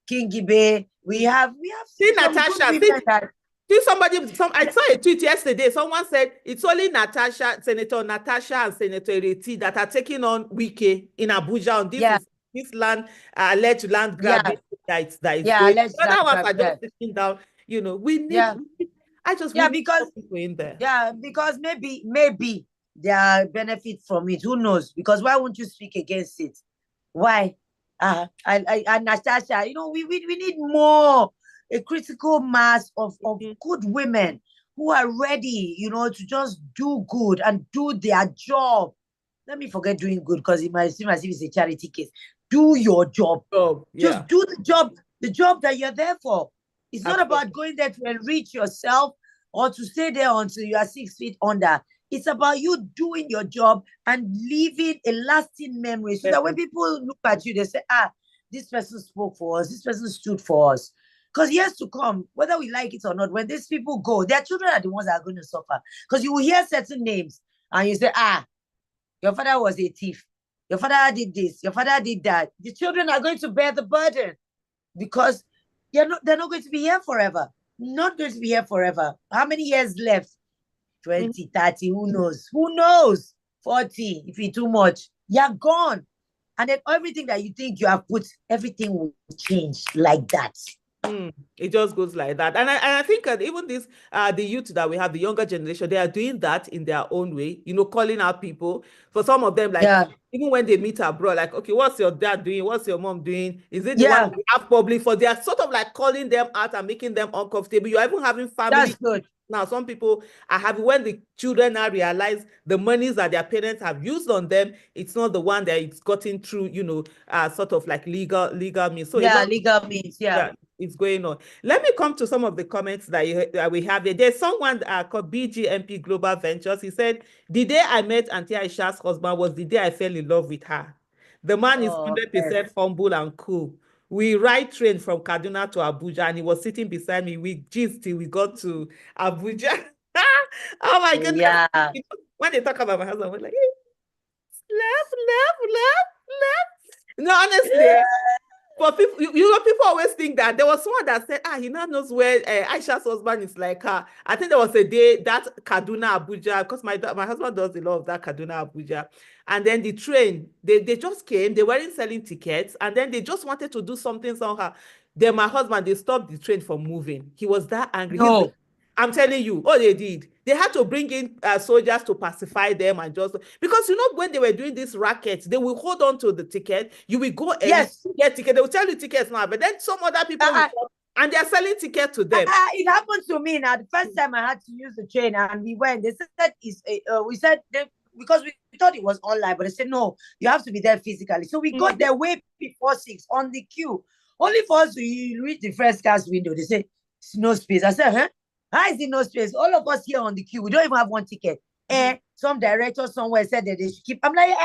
King Gibe. We have see Natasha. I saw a tweet yesterday. Someone said it's only Senator Natasha and Senator Ereti that are taking on Wike in Abuja on this land, alleged land grabbing that is going. Other ones are just sitting down. You know, we need. Because people in there. Yeah, because maybe there are benefits from it. Who knows? Because why won't you speak against it? Why? Natasha, you know, we need more, a critical mass of good women who are ready, you know, to just do good and do their job. Let me forget doing good because it might seem as if it's a charity case. Do your job. Just do the job that you're there for. It's not about going there to enrich yourself or to stay there until you are 6 feet under. It's about you doing your job and leaving a lasting memory so that when people look at you, they say, this person spoke for us, this person stood for us. Because years to come, whether we like it or not, when these people go, their children are the ones that are going to suffer. Because you will hear certain names and you say, your father was a thief. Your father did this. Your father did that. The children are going to bear the burden because they're not going to be here forever. Not going to be here forever. How many years left? 20, 30, who knows? Who knows? 40, if it's too much. You're gone. And then everything that you think you have put, everything will change like that. It just goes like that. And I think even this, the youth that we have, the younger generation, they are doing that in their own way, you know, calling out people. For some of them, like, even when they meet abroad, like, okay, what's your dad doing? What's your mom doing? Is it the one we have public for? They are sort of like calling them out and making them uncomfortable. You're even having family. That's good. Now, some people are having, when the children now realize the monies that their parents have used on them, it's not the one that it's gotten through, you know, sort of like legal means. So legal means, it's going on. Let me come to some of the comments that we have there. There's someone called BGMP Global Ventures. He said, the day I met Auntie Aisha's husband was the day I fell in love with her. The man is 100% humble and cool. We ride train from Kaduna to Abuja, and he was sitting beside me. We gist till we got to Abuja. Oh my goodness. Yeah. When they talk about my husband, we're like, hey, laugh. No, honestly, for people, you know, people always think that. There was someone that said, he now knows where Aisha's husband is like her. I think there was a day that Kaduna, Abuja, because my husband does a lot of that Kaduna, Abuja. And then the train, they just came, they weren't selling tickets, and then they just wanted to do something somehow. Then my husband, they stopped the train from moving. He was that angry. No. I'm telling you, they did. They had to bring in soldiers to pacify them and just, because, you know, when they were doing this racket, they will hold on to the ticket. You will go and get ticket. They will tell you tickets now, but then some other people will come, and they're selling tickets to them. It happened to me now. The first time I had to use the train and we went, they said, because we thought it was online, but they said, no, you have to be there physically. So we got there way before 6 on the queue. Only for us to reach the first class window. They said, no space. I said, huh? How is it no space? All of us here on the queue, we don't even have one ticket. Some director somewhere said that they should keep. I'm like,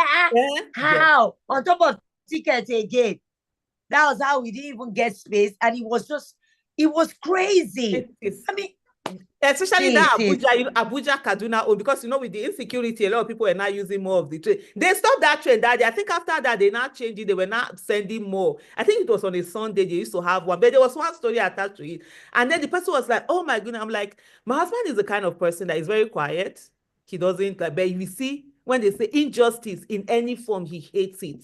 how? On top of tickets again. That was how we didn't even get space. And it was crazy. I mean, Especially See, that see. Abuja, Kaduna, because with the insecurity, a lot of people are now using more of the train. They stopped that train that day. I think after that, they now changed it. They were not sending more. I think it was on a Sunday. They used to have one, but there was one story attached to it. And then the person was like, "Oh my goodness!" I'm like, my husband is the kind of person that is very quiet. He doesn't like, but you see, when they say injustice in any form, he hates it.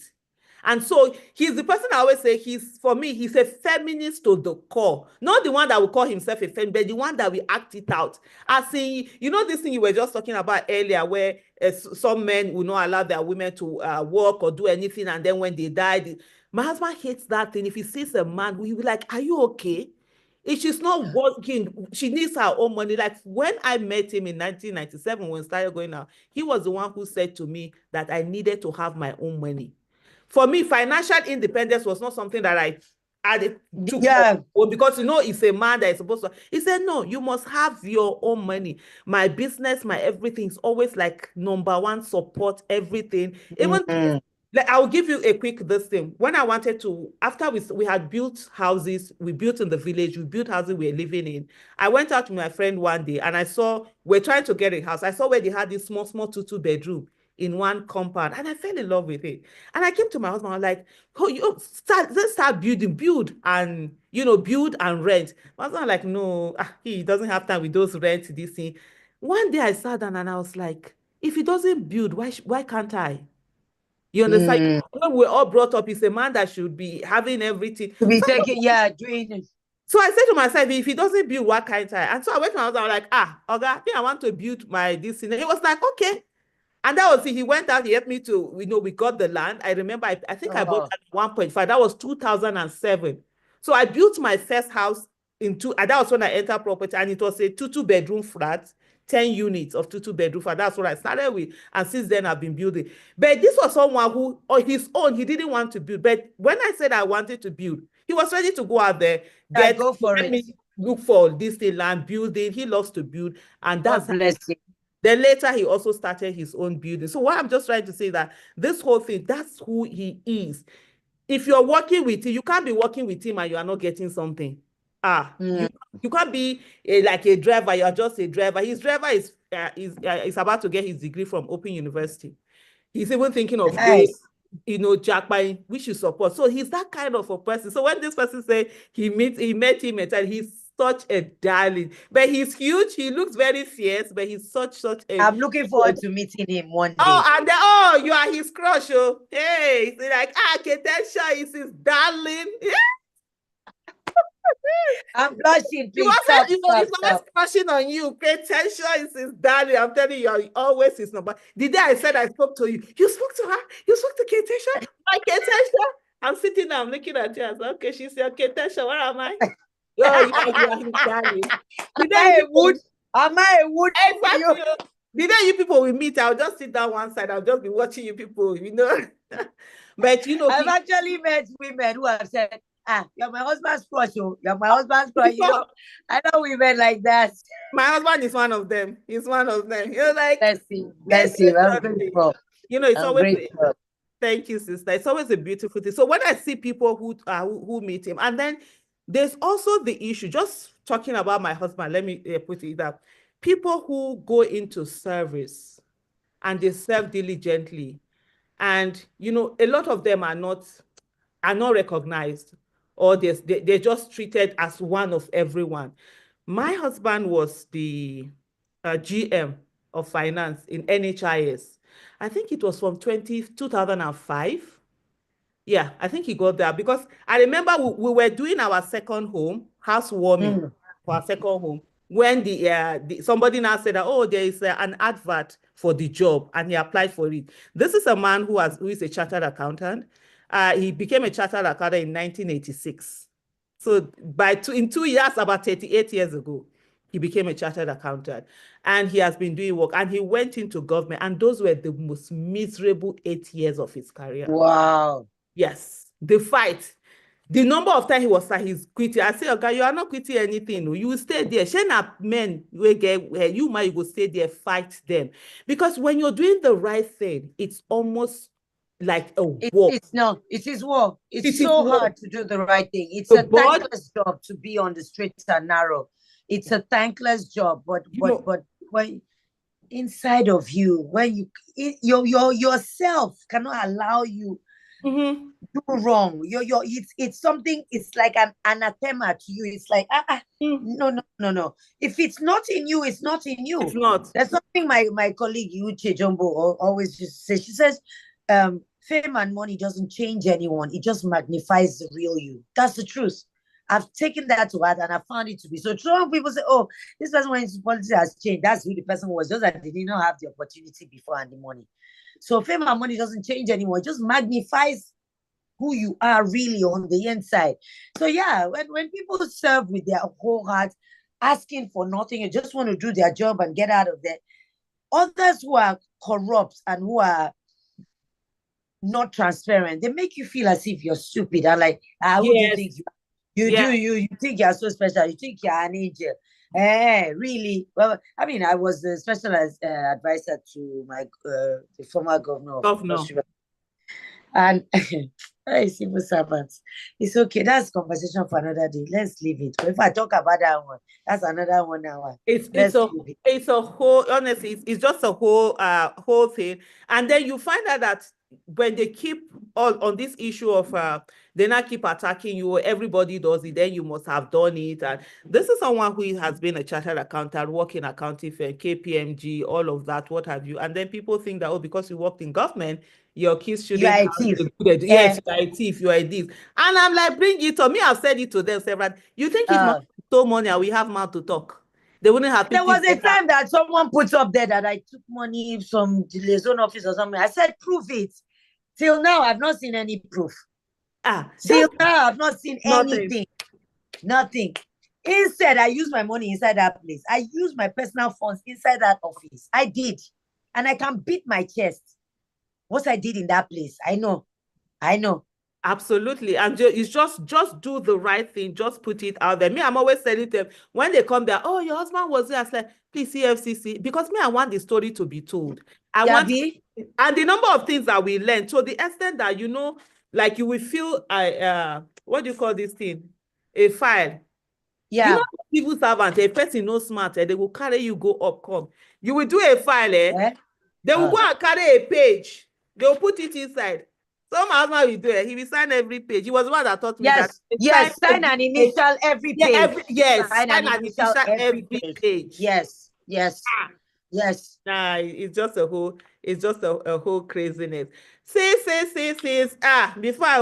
And so he's the person I always say for me, he's a feminist to the core. Not the one that will call himself a feminist, but the one that will act it out. As in, this thing you were just talking about earlier, where some men will not allow their women to work or do anything, and then when they die, my husband hates that thing. If he sees a man, he'll be like, "Are you okay? If she's not working, she needs her own money." Like when I met him in 1997, when we started going out, he was the one who said to me that I needed to have my own money. For me, financial independence was not something that I took because it's a man that is supposed to. He said, "No, you must have your own money. My business, my everything is always like number one support, everything. Even like I'll give you a quick this thing. When I wanted to, after we had built houses, we built in the village, we built houses we were living in. I went out with my friend one day and I saw we're trying to get a house. I saw where they had this small 2-bedroom in one compound, and I fell in love with it. And I came to my husband, I was like, "Oh, let's start build and build and rent." My husband was like, "No, he doesn't have time with those rent, this thing." One day I sat down and I was like, if he doesn't build, why can't I? You understand? When we're all brought up, he's a man that should be having everything. To be taking, doing it. So I said to myself, if he doesn't build, what can't I? And so I went to my husband, I was like, "Oga, I want to build this thing." He was like, "Okay." And that was it. He went out, he helped me to, we got the land. I remember, I think I bought at 1.5. That was 2007. So I built my first house and that was when I entered property, and it was a 2-bedroom flat, 10 units of 2-bedroom flat. That's what I started with. And since then, I've been building. But this was someone who, on his own, he didn't want to build. But when I said I wanted to build, he was ready to go out there, Go for it. Look for this thing, land, building. He loves to build. And that's God bless him. Then later, he also started his own building. So what I'm just trying to say that this whole thing, that's who he is. If you're working with him, you can't be working with him and you are not getting something. You can't be like a driver. You're just a driver. His driver is about to get his degree from Open University. He's even thinking of going, jackpot, which you support. So he's that kind of a person. So when this person say he met him and he's such a darling, but he's huge. He looks very fierce, but he's such a. I'm looking forward to meeting him one day. And then, you are his crush. Oh, hey, he's like, Ketensha is his darling. Yeah. I'm blushing. Please he's always crushing on you. Ketensha is his darling. I'm telling you, you're always his number. The day I said I spoke to you, you spoke to her. You spoke to Ketensha. My Ketensha. I'm sitting there, I'm looking at you. I said, "Okay, she's your Ketensha. Where am I?" Oh, yeah, his darling. Am I a wood? Exactly. The day you people will meet, I'll just sit down one side. I'll just be watching you people, But I've actually met women who have said, "You're my husband's crush, you're my husband's crush." I know women like that. My husband is one of them. He's one of them. You're like, bless him. I'm grateful. It's always thank you, sister. It's always a beautiful thing. So when I see people who meet him, and then there's also the issue, just talking about my husband, let me put it that people who go into service and they serve diligently, and a lot of them are not recognized, or they're just treated as one of everyone. My husband was the GM of finance in NHIS. I think it was from 2005. Yeah, I think he got there because I remember we were doing our second housewarming for our second home, when somebody now said that, there is an advert for the job, and he applied for it. This is a man who is a chartered accountant. He became a chartered accountant in 1986. So in 2 years, about 38 years ago, he became a chartered accountant, and he has been doing work, and he went into government, and those were the most miserable 8 years of his career. Wow. Yes, the fight. The number of times he was like, he's quitting. I say, "Okay, you are not quitting anything. You will stay there. Shena men, you might go stay there, fight them." Because when you're doing the right thing, it's almost like a war. It is war. It's so hard to do the right thing. It's a thankless job to be on the straight and narrow. It's a thankless job, but You know, when inside of you, when yourself cannot allow you mhm, do wrong. It's something. It's like an anathema to you. It's like mm, no, no, no, no. If it's not in you, it's not in it's you. not. There's something my colleague Uche Jumbo always used to say. She says, fame and money doesn't change anyone. It just magnifies the real you. That's the truth. I've taken that to heart and I found it to be so true. When people say, "Oh, this person went into politics has changed," that's who the person was. Just that they did not have the opportunity before and the money. So fame and money doesn't change anyone. It just magnifies who you are really on the inside. So yeah, when people serve with their whole heart, asking for nothing and just want to do their job and get out of there, others who are corrupt and who are not transparent, they make you feel as if you're stupid and like, who do you Yes, think you are? You do yeah, you think you're so special? You think you're an angel? Really? Well, I mean, I was the special advisor to my the former governor of governor. Cross River. And hey, civil servants, it's okay. That's conversation for another day. Let's leave it. But if I talk about that one, that's another 1 hour. It's it's Let's a leave it. it's a whole honestly it's just a whole thing. And then you find out that when they keep all on this issue of they not keep attacking you, everybody does it, then you must have done it. And this is someone who has been a chartered accountant, working accounting firm, KPMG, all of that, what have you. And then people think that, oh, because you worked in government, your kids You shouldn't are a have thief. a good Eh, yes, you are a thief, you are a this. And I'm like, bring it on me. I've said it to them several. You think if uh, stole money and we have mouth to talk, they wouldn't have there picked it was a better. time that someone put up there that I took money from the liaison office or something. I said, prove it. Till now, I've not seen any proof. Till That now, I've not seen nothing. anything. Nothing. Instead, I use my money inside that place. I use my personal funds inside that office. I did. And I can beat my chest. What I did in that place, I know. I know. Absolutely. And it's just do the right thing. Just put it out there. Me, I'm always telling them when they come there, oh, your husband was there. I said, please, CFCC, because me, I want the story to be told. I want, Yabi? and the number of things that we learn to the extent that, like you will feel, what do you call this thing? A file. Yeah. Civil servant, a person no smart, they will carry you go up, come. You will do a file, Eh? They will go Uh, and carry a page. They will put it inside. So my husband will do it. He will sign every page. He was the one that taught me that. yes. They sign Yes. Sign every an page. initial every Yeah, page. yes, Sign an sign an initial initial every every page. page. Yes. Yes. Ah, Yes. nah, it's just a whole craziness. Sis. Before I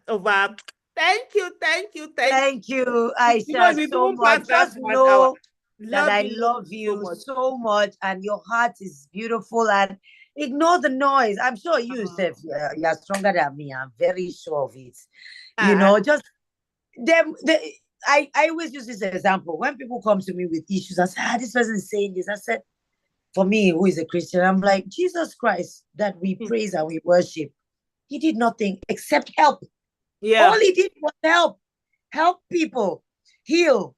over. Thank you. Thank you, You know, Aisha, we've so even much. past that Just 1 hour. know that Love I you love so you much. so much and your heart is beautiful and ignore the noise. I'm sure you Uh, yourself, you're stronger than me. I'm very sure of it. uh, Just them. I always use this example. When people come to me with issues, I say, this person is saying this. I said, for me, who is a Christian, I'm like, Jesus Christ that we praise and we worship. He did nothing except help. All yeah, he did was help. Help people, heal,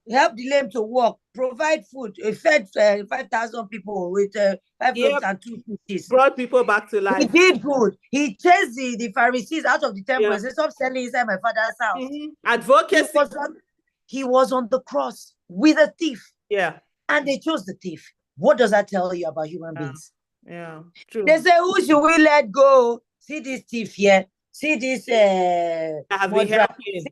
help the lame to walk, provide food. He fed 5,000 people with 5 loaves yep. and 2 fishes. Brought people back to He life. did good. He chased the Pharisees out of the temple Yeah. and said, stop selling inside my father's house. He Advocacy. was on, he was on the cross with a thief, Yeah. and they chose the thief. What does that tell you about human Yeah. beings? Yeah. They True. say, who should we let go? See this thief here. See this I have been murderer. helping.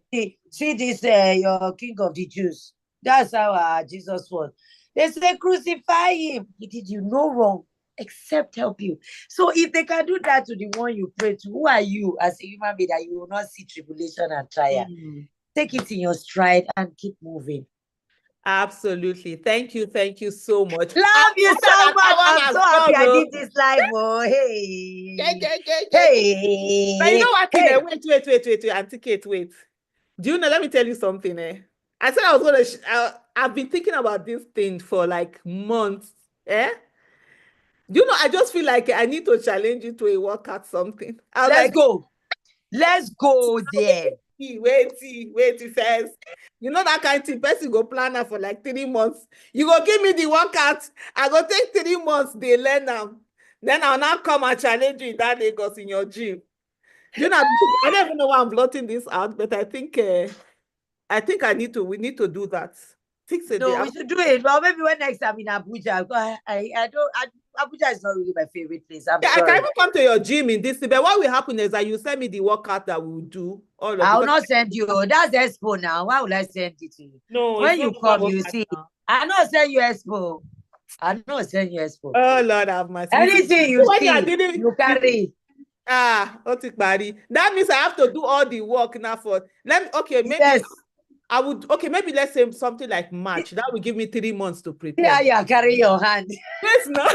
See this your king of the Jews. That's how Jesus was. They say, crucify him. He did you no wrong except help you. So if they can do that to the one you pray to, who are you as a human being that you will not see tribulation and trial? Mm. Take it in your stride and keep moving. Absolutely. Thank you. Thank you so much. Love you so much. That one I'm has so happy gone. I Oh. did this live. Oh, Yeah, hey. yeah, yeah, yeah, yeah. But you know Hey. what, Hey. Wait. Auntie Kate, wait. Do you know? Let me tell you something. I said I was going to, I've been thinking about this thing for like months. Eh? Do you know? I just feel like I need to challenge you to a workout something. I was Let's like, go. Let's go there. wait, first. You know that kind of thing, person go plan her for like 3 months. You go give me the workout. I go take 3 months, they learn them. Then I'll now come and challenge you in that Lagos in your gym. Do you know? I don't even know why I'm blotting this out, but I think we need to do that. Fix a day. No, we should do it. Well, maybe when next time in Abuja. I don't. Abuja is not really my favorite place. I'm Yeah, I can sorry. even come to your gym in this, but what will happen is that you send me the workout that we will do all of I'll because not send you. That's Expo now. Why would I send it to you? no, it's When not you about come, you workout see. now. I not send you Expo. I not send you Expo. Oh Lord have mercy. You see, Anything you when you are see, dealing, you you see, carry. that means I have to do all the work now for okay, maybe Yes. I would okay, maybe let's say something like March. That will give me 3 months to See how prepare. you are carrying your hand. Yes, no.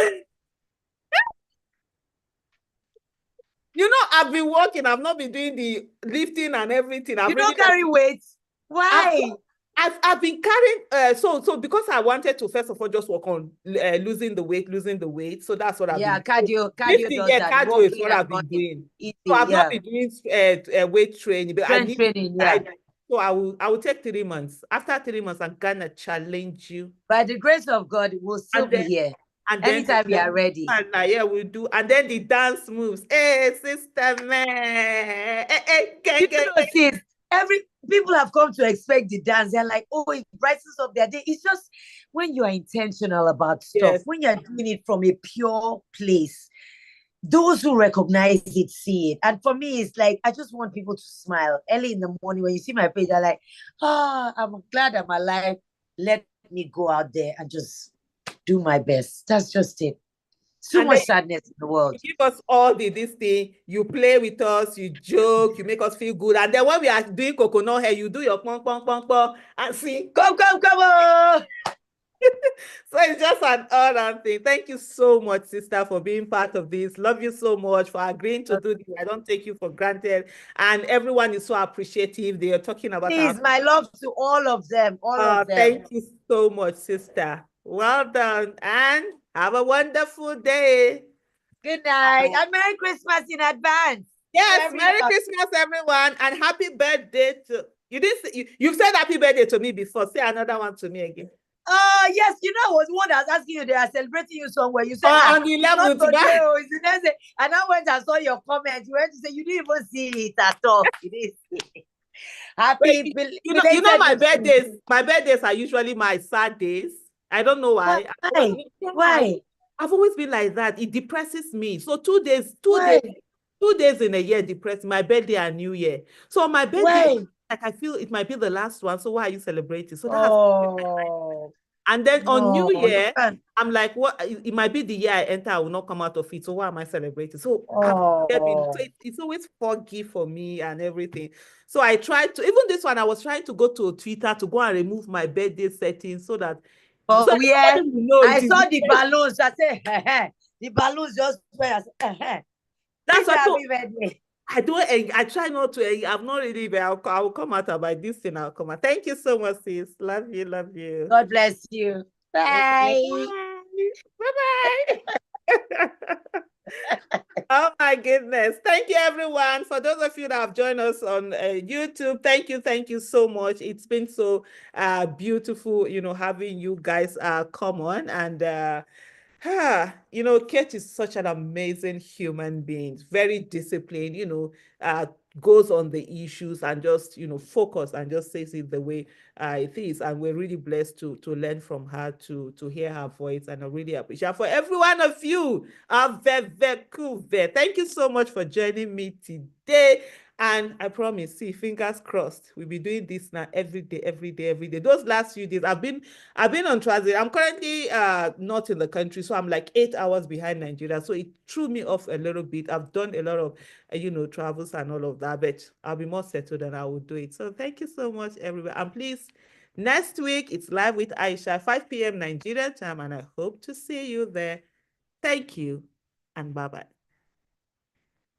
You know, I've been working, I've not been doing the lifting and everything. You I've really don't carry weight. I've Why? I've been carrying so because I wanted to first of all just work on losing the weight. So that's what I've Yeah, been cardio lifting. does Yeah, that. cardio is Walking what and I've been running. doing. Easy. So I've not Yeah. been doing weight training, but I Strength need training. Yeah. so I will take 3 months. After 3 months, I'm gonna challenge you. By the grace of God, we'll still And be then here. and then Anytime we are ready. and yeah, we'll do. And then the dance moves. Hey, sister man. Hey, You know, sis, every people have come to expect the dance. They're like, oh, it brightens up their day. It's just when you are intentional about stuff, yes. when you're doing it from a pure place, those who recognize it see it. And for me, it's like I just want people to smile early in the morning when you see my page. They're like, oh, I'm glad I'm alive. Let me go out there and just do my best. That's just it. So And then much sadness in the world. you give us all this thing, you play with us, you joke, you make us feel good. And then when we are doing coconut hair, you do your pong pong pong pong and see. Come on. So it's just an all-round thing. Thank you so much, sister, for being part of this. Love you so much for agreeing to do this. I don't take you for granted. And everyone is so appreciative. They are talking about our. Please, my love to all of them, all of them. Thank you so much, sister. Well done. And have a wonderful day. Good night and Merry Christmas in advance to Yes, Merry everyone. Christmas, everyone, and happy birthday to you. Didn't say, you've said happy birthday to me before. Say another one to me again. Yes, you know, I was the one that was asking you, they are celebrating you somewhere. You said, On the it's not 11th, today, bye. oh, it's the next day. And I went and saw your comment. You went to say, you didn't even see it at all. You didn't see it. Happy You know belated victory. my birthdays are usually my sad days. I don't know why. Why? Why? I've always been like that. It depresses me. So Why? 2 days in a year depress my birthday and New Year. So on my birthday, Why? like I feel it might be the last one. So why are you celebrating? So that's Oh, and then on no, New you Year, can't. I'm like, what? It might be the year I enter, I will not come out of it. So why am I celebrating? So Oh, it's always foggy for me and everything. So I tried to, even this one, I was trying to go to Twitter to go and remove my birthday settings so oh, yeah. everybody will know I it is saw the balloons. I said, the balloons just went. I said, that's this what so happy birthday. I try not to, I'm not really, but I'll come out about this thing. I'll come out. Thank you so much, sis. Love you, love you. God bless you. Okay, Bye. bye. Bye-bye. Oh my goodness. Thank you, everyone. For those of you that have joined us on YouTube, thank you so much. It's been so beautiful, having you guys come on and Kate is such an amazing human being, very disciplined, goes on the issues and just, focus and just says it the way it is. And we're really blessed to learn from her, to hear her voice. And I really appreciate her. For every one of you, very, very cool. Thank you so much for joining me today. And I promise, see, fingers crossed, we'll be doing this now every day, every day, every day. Those last few days, I've been on transit. I'm currently not in the country, so I'm like 8 hours behind Nigeria. So it threw me off a little bit. I've done a lot of, travels and all of that, but I'll be more settled and I will do it. So thank you so much, everyone. And please, next week, it's live with Aisha, 5 p.m. Nigerian time, and I hope to see you there. Thank you, and bye-bye.